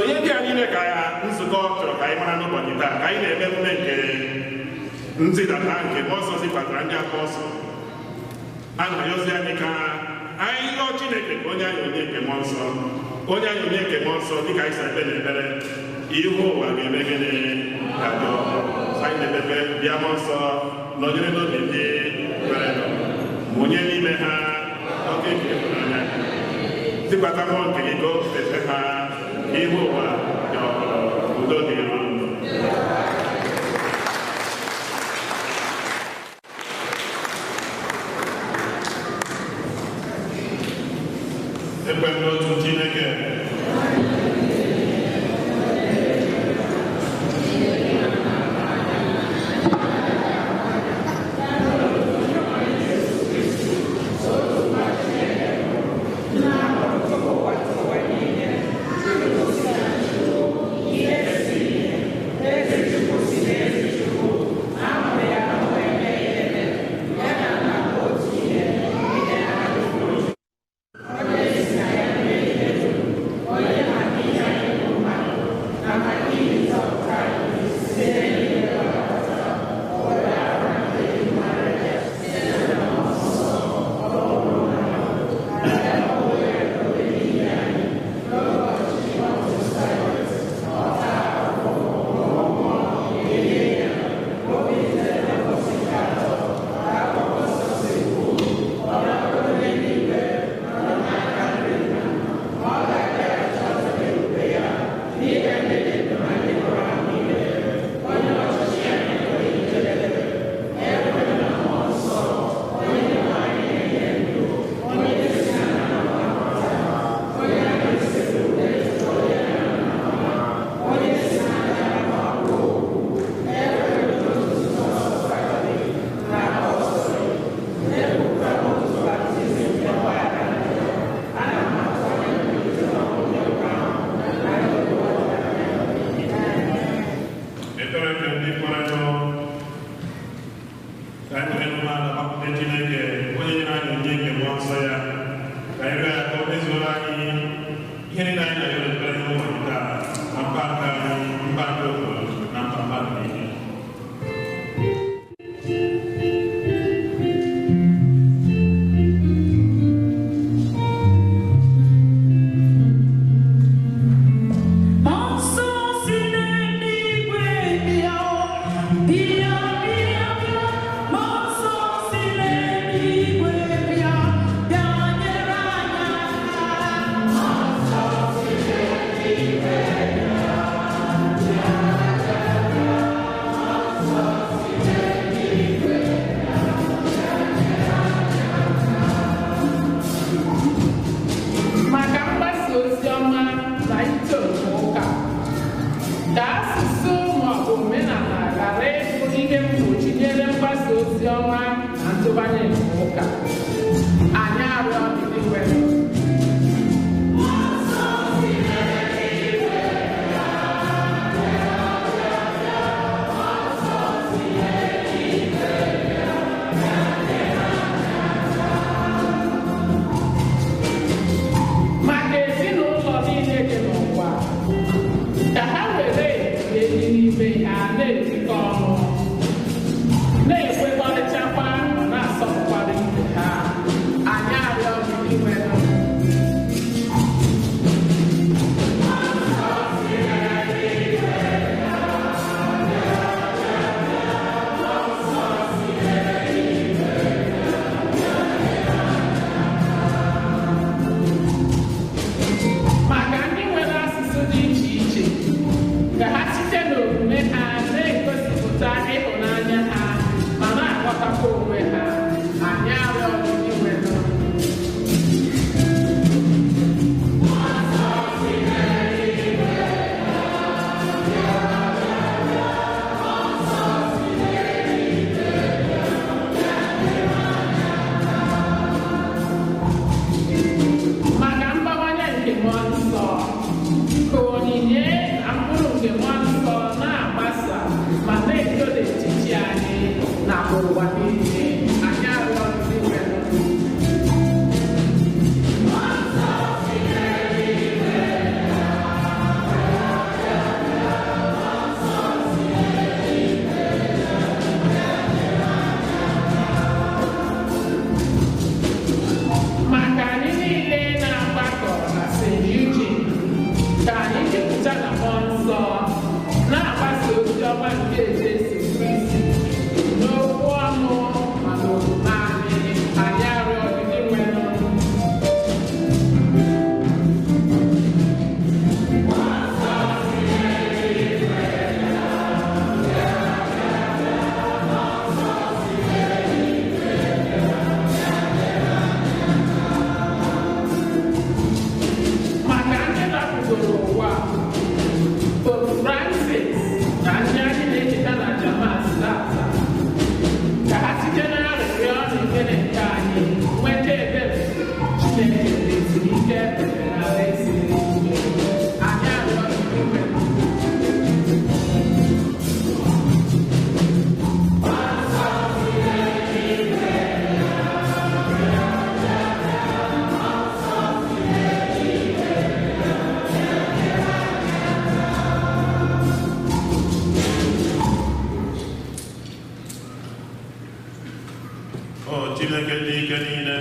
ike niile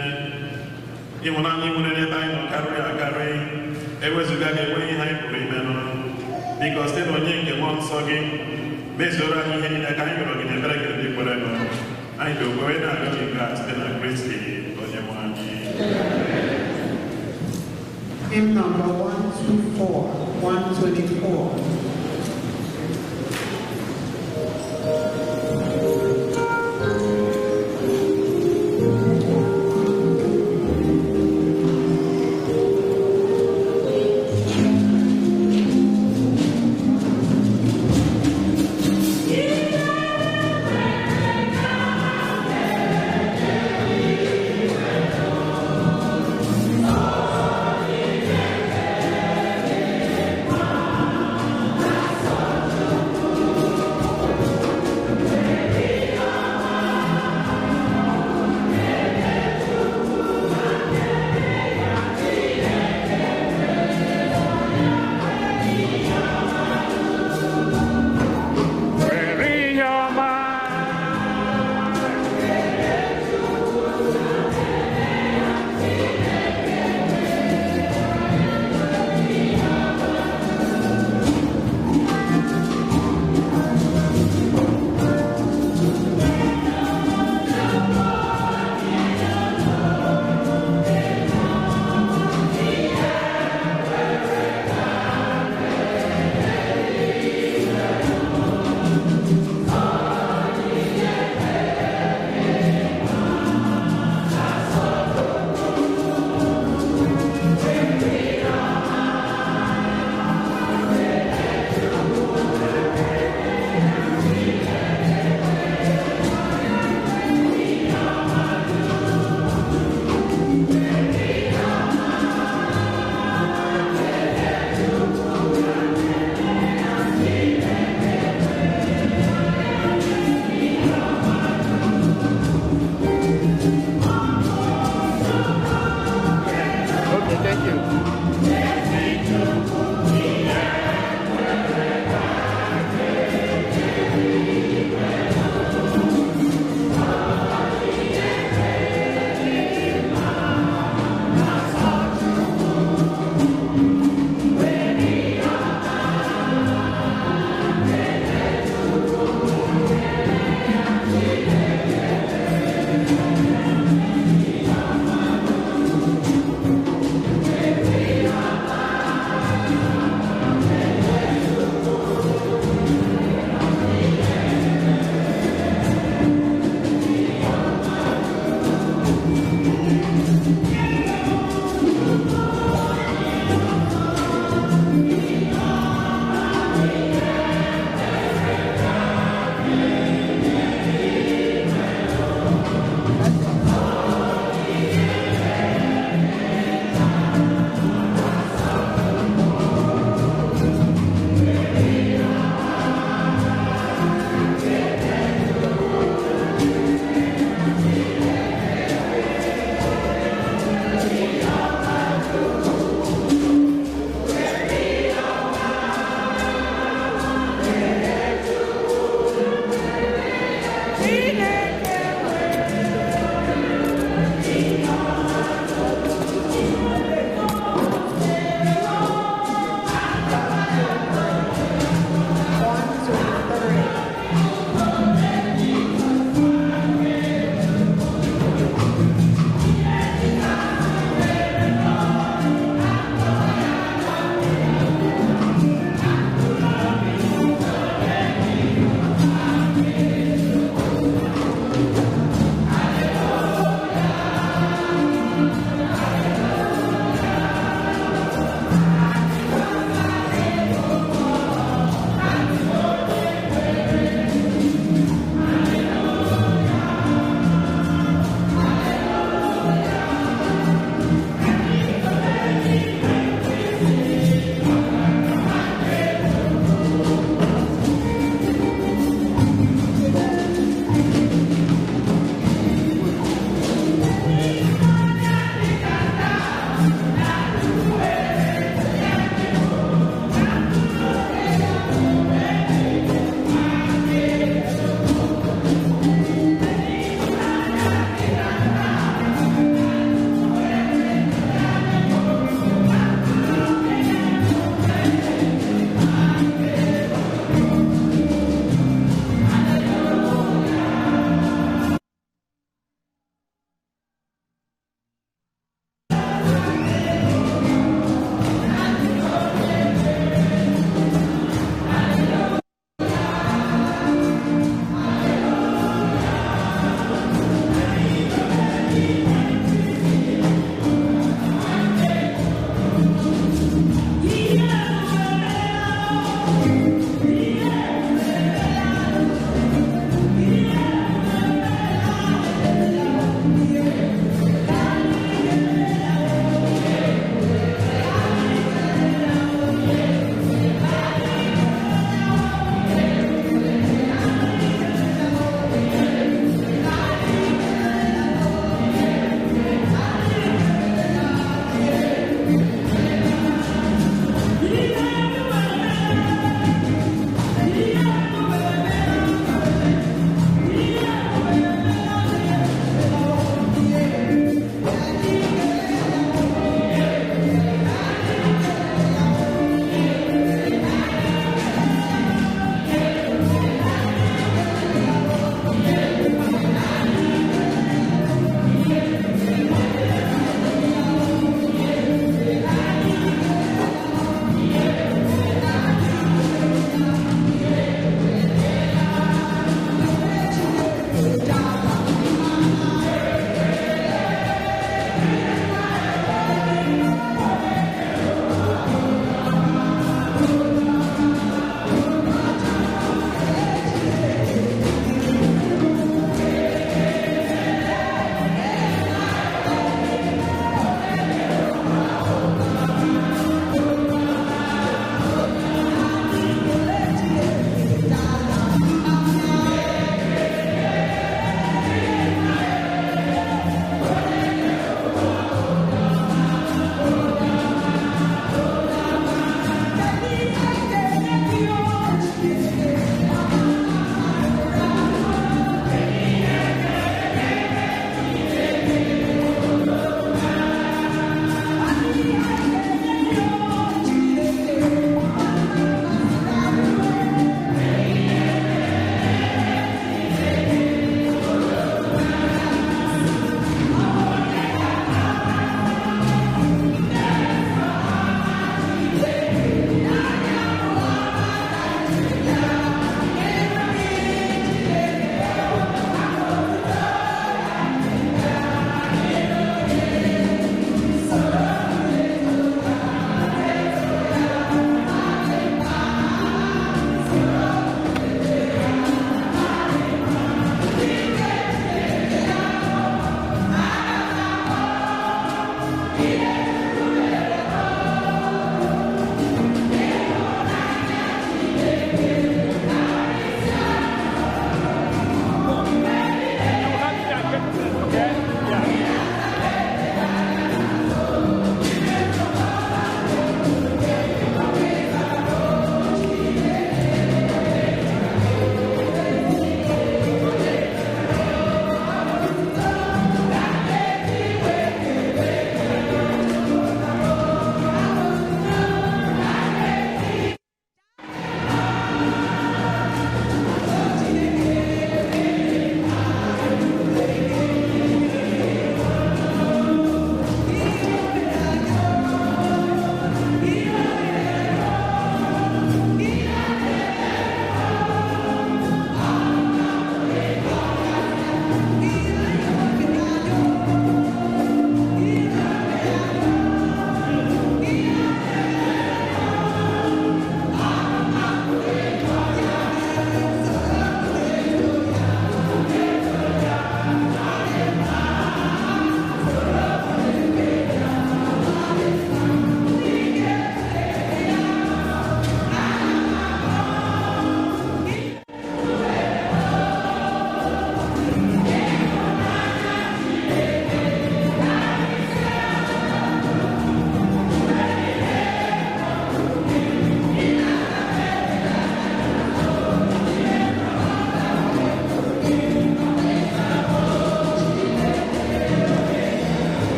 ịhụnanya nwere n'ebe anyị nọ karịrị akarị ewezụga gị enweghị ihe anyị pụrụ imenụ biko site na onye nke mmụọ nsọ gị mezuoro anyị ihe niile ka anyị rịọrọ gị n'ebere gị ndị kwere nọ anyị ji okwere na-arịọ gị nke a site na Kristi onye nwe anyị. Hymn number 124, 124.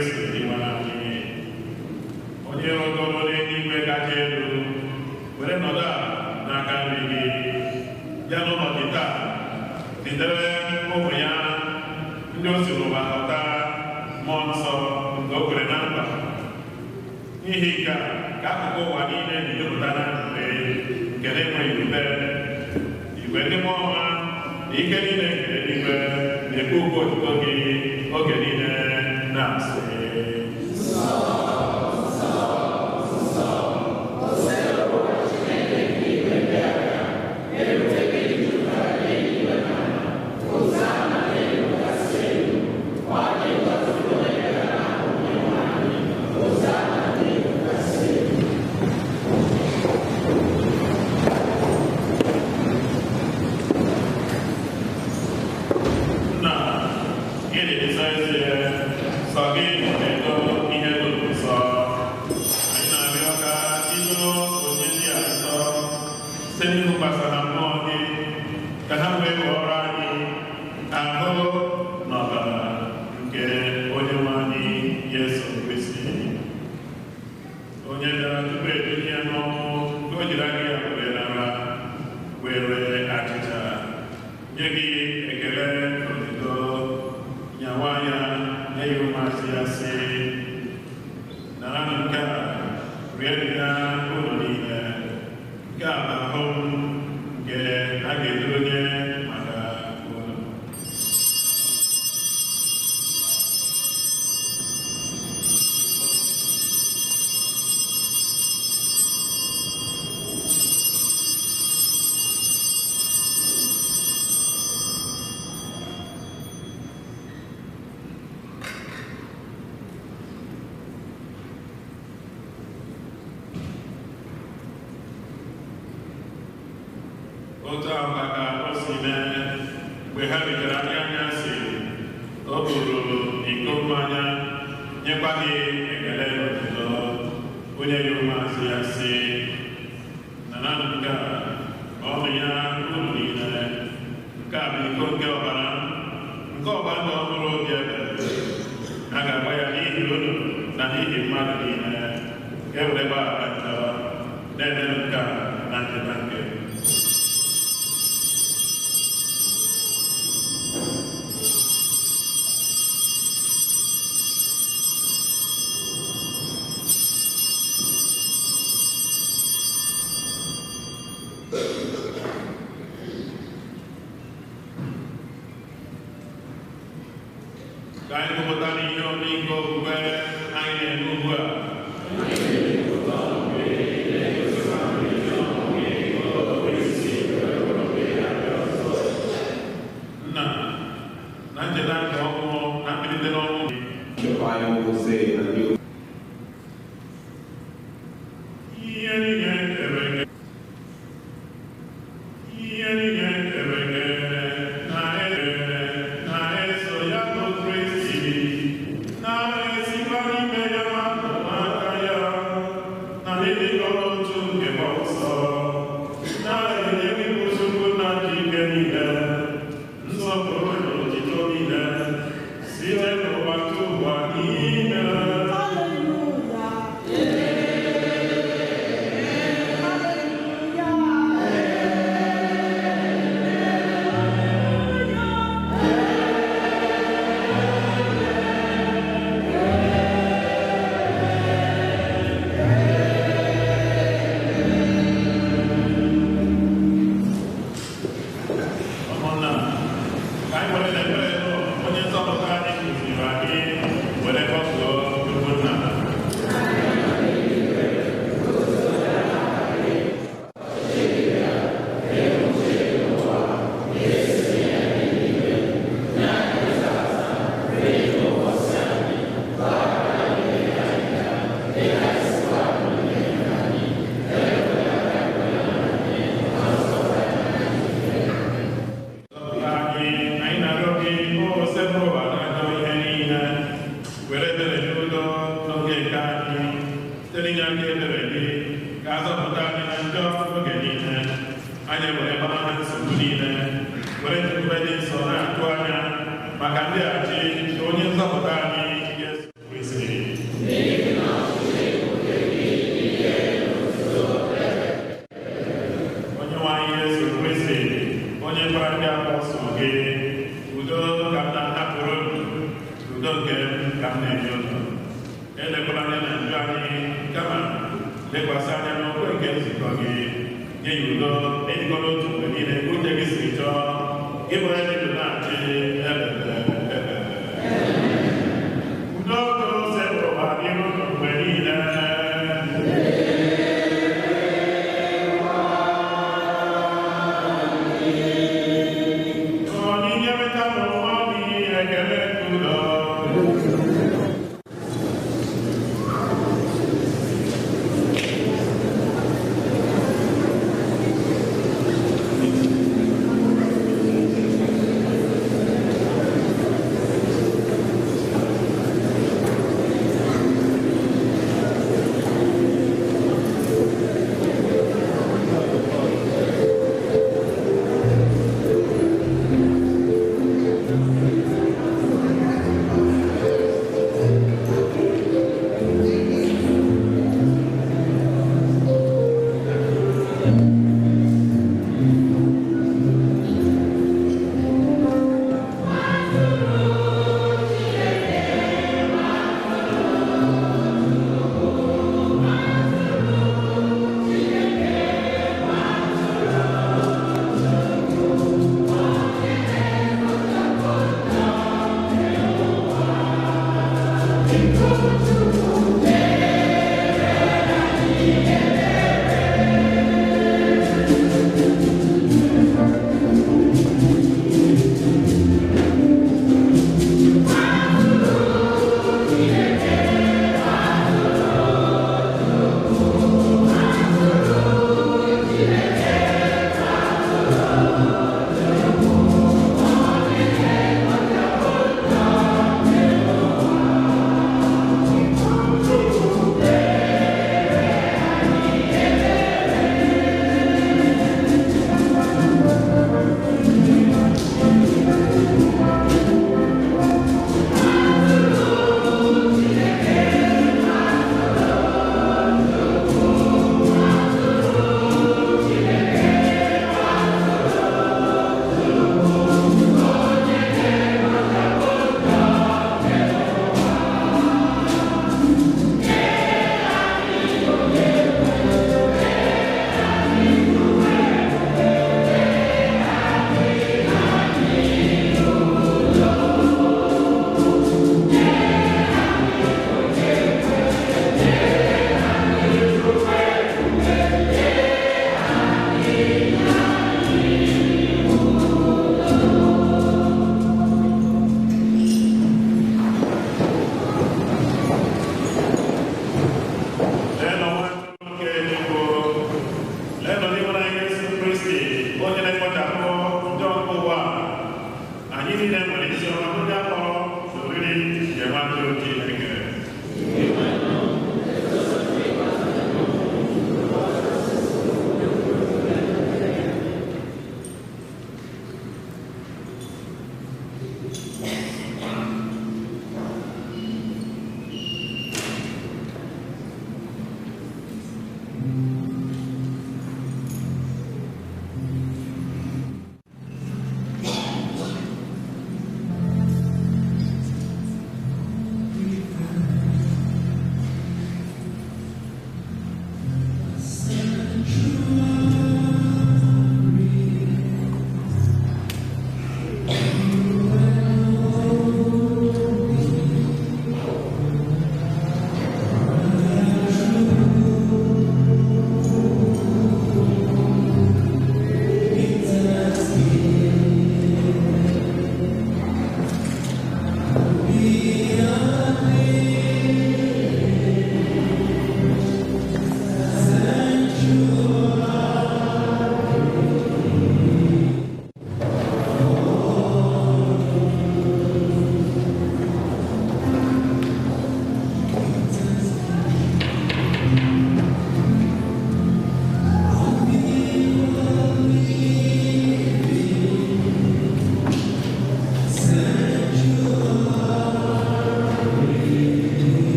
Kristi ịgbara anyị. Onye ogolo n'eluigwe kacha elu, were nọdụ a n'aka nri gị, ya n'ụbọchị taa, zitere ụmụ ya ndị o si n'ụwa ghọta mmụọ nsọ nke o kwere na nkwa. N'ihi nke a, ka akụkụ ụwa niile na-ejupụta na mgbe nke na-enweghị ube, igwe ndị mmụọ ọma na ike niile nke eluigwe na-ekwu okwu otuto gị oge niile na-asị. Otu ahụ ka o si mee mgbe ha richara nri anyasị, o buru iko mmanya nyekwa gị ekele n'otuto, onye gị ụmụazị ya sị, na nke a ọṅụ ya unu niile, nke a bụ iko nke ọbara nke ọhụrụ obi ebere, a ga-agba ya n'ihi unu na n'ihi mmadụ niile, ka e were gbaghara njọ, na-eme nke a na ncheta nke ka anyị gụpụta n'ihe ọmịiko okpukpe anyị na-eme ugbu a. Nna, na ncheta nke ọnwụ na mbilite n'ọnwụ The Bible will say that you Sile no batu wa nina udo nke ka m na-enye ụzọ elekwala anya na njọ anyị kama lekwasị anya n'okwe nke nzukọ gị nye ya udo ejikọ n'otu mgbe niile uche gị siri chọọ gị bụ onye ndụ na-achị ebebe udo ka ose bụrụba n'ihu ụlọ mgbe niile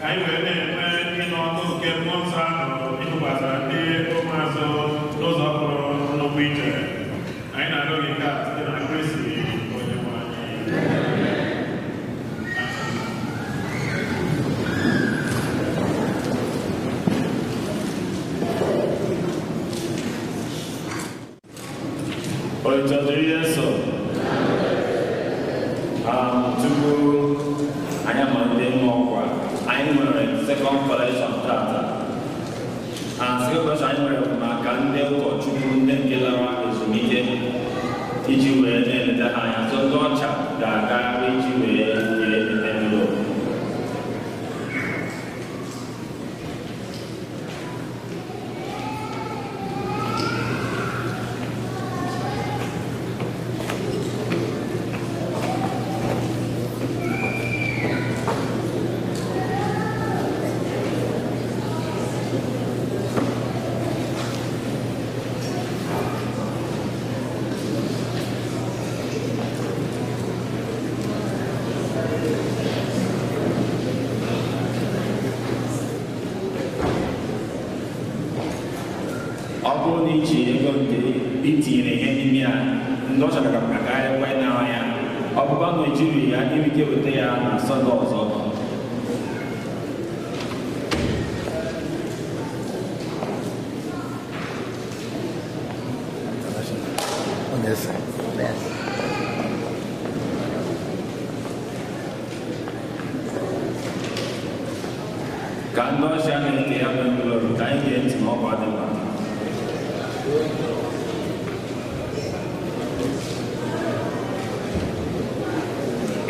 Anyị were na-enwe ịnụ ọkụ nke mmụọ Oitodiri Yeso. Tupu anyị amalite ime ọkwa, anyị nwere second collection tata. Second collection anyị nwere maka ndị ụkọchukwu ndị nke lara ezumike iji wee na-eleta ha anya. So ndị ọcha ga-aga iji wee nye envelope.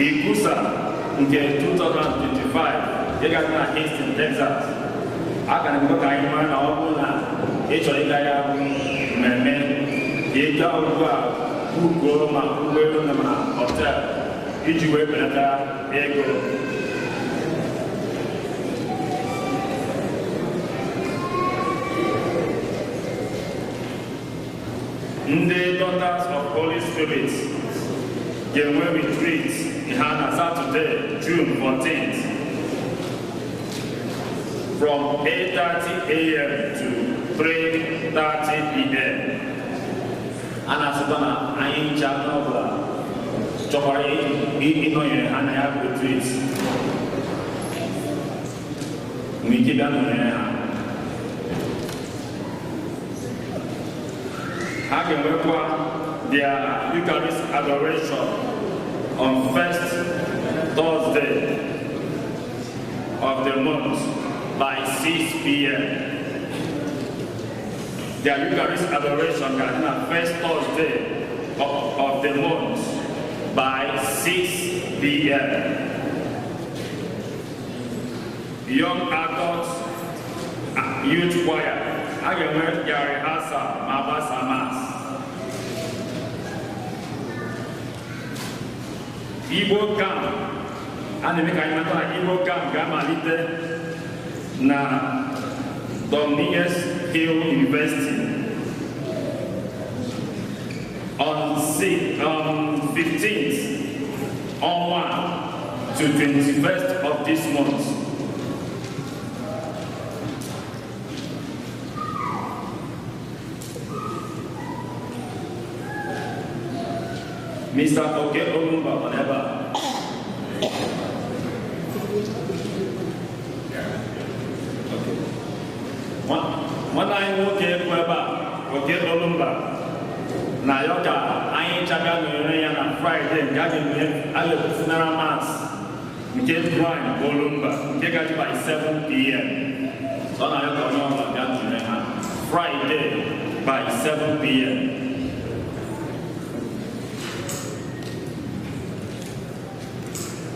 Ikusa nke 2025 ịga na Houston, Texas. Aka na mbụ ka anyị mara na ọ bụrụ na ị chọrọ ịga ya bụ mmemme ịga ugbu a bukuo ma ụgbọelu na ma họtel iji wee belata ego. Ndị Daughters of Holy Spirit ga-enwe retreat ha na Saturday, June 14th from 8:30 a.m. to 3:30 p.m. A na-asịkwa na anyị ncha n'ọbụla chọkwara ịnọnyere ha na ya bụ retreat mgbe ike bịa nọnyere ha. Ha ga-enwekwa their Eucharist adoration on first Thursday of the month by 6 p.m. Their Eucharist adoration can be on first Thursday of the month by 6 p.m. Young adults youth choir, I can wear their rehearsal, Mabasa Mass. Igbo camp, a na-eme ka anyị mata na Igbo camp ga-amalite na Dominguez Hill University on 15th onward to 21st of this month. Mr. Oke Olumba, whatever. Okay. One I will get whoever, Oke Olumba. Na yoga, I ain't chaga on Friday, gathering I will funeral mass. We get Brian Olumba, we get by 7 p.m. So now you're going to Friday by 7 p.m.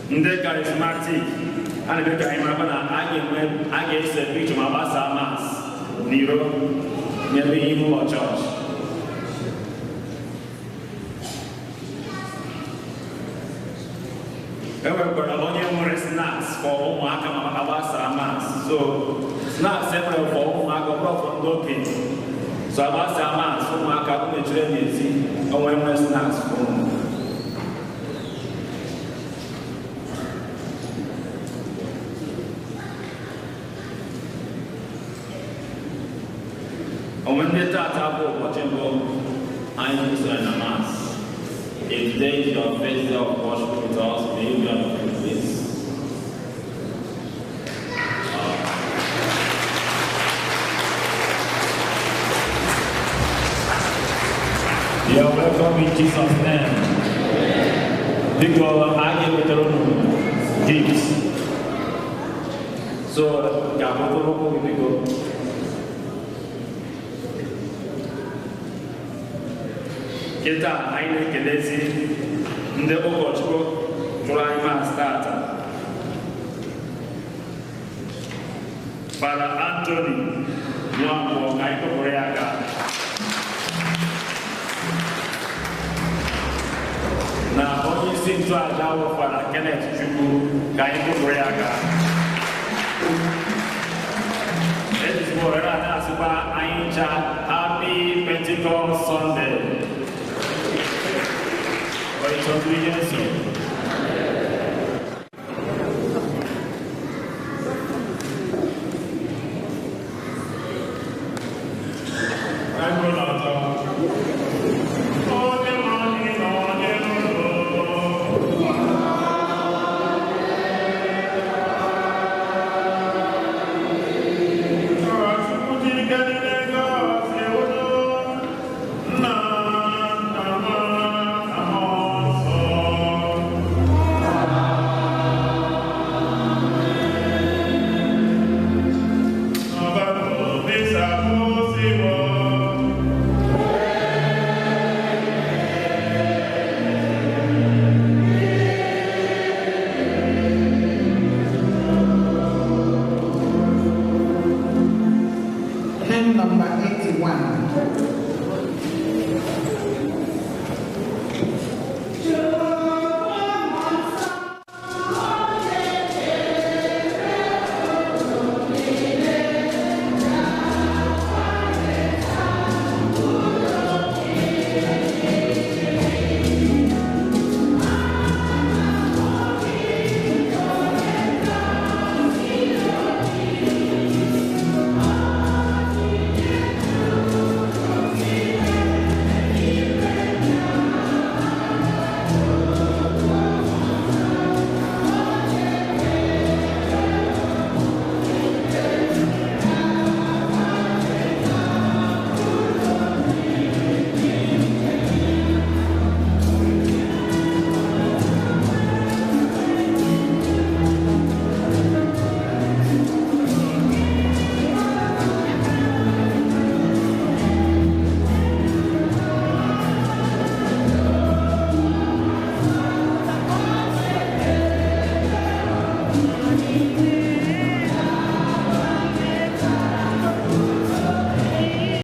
Ndị charismatic a na-eme ka anyị mara na a ga-ese picture ma gbasaa mass n'iro n'ebe ihe ụlọ chọọchị. E nwekwara onye nwere snacks for ụmụaka ma maka gbasaa mass. So snacks enwere for ụmụaka ọ bụrụ ndị okenye. So agbasaa mass ụmụaka mechiri n'ezi onwe nwere snacks for ụmụ. And when they start about watching I am in a mass. If today is your first day of worship with us, may you be on the place. You are welcome in Jesus' name. Because I give it gifts. So, kita anyị na-ekelezi ndị ụkọchukwu tụrụ anyị mas tata. Father Anthony Nwangwo ka anyị kpọpụrụ ya aka. Na onye isi ntụaja ahụ Father Kenneth Chukwu ka anyị kpọpụrụ ya aka. Ezigbo ọrịa na-asịkwa anyị ncha Happy Pentecost Sunday. Number 81.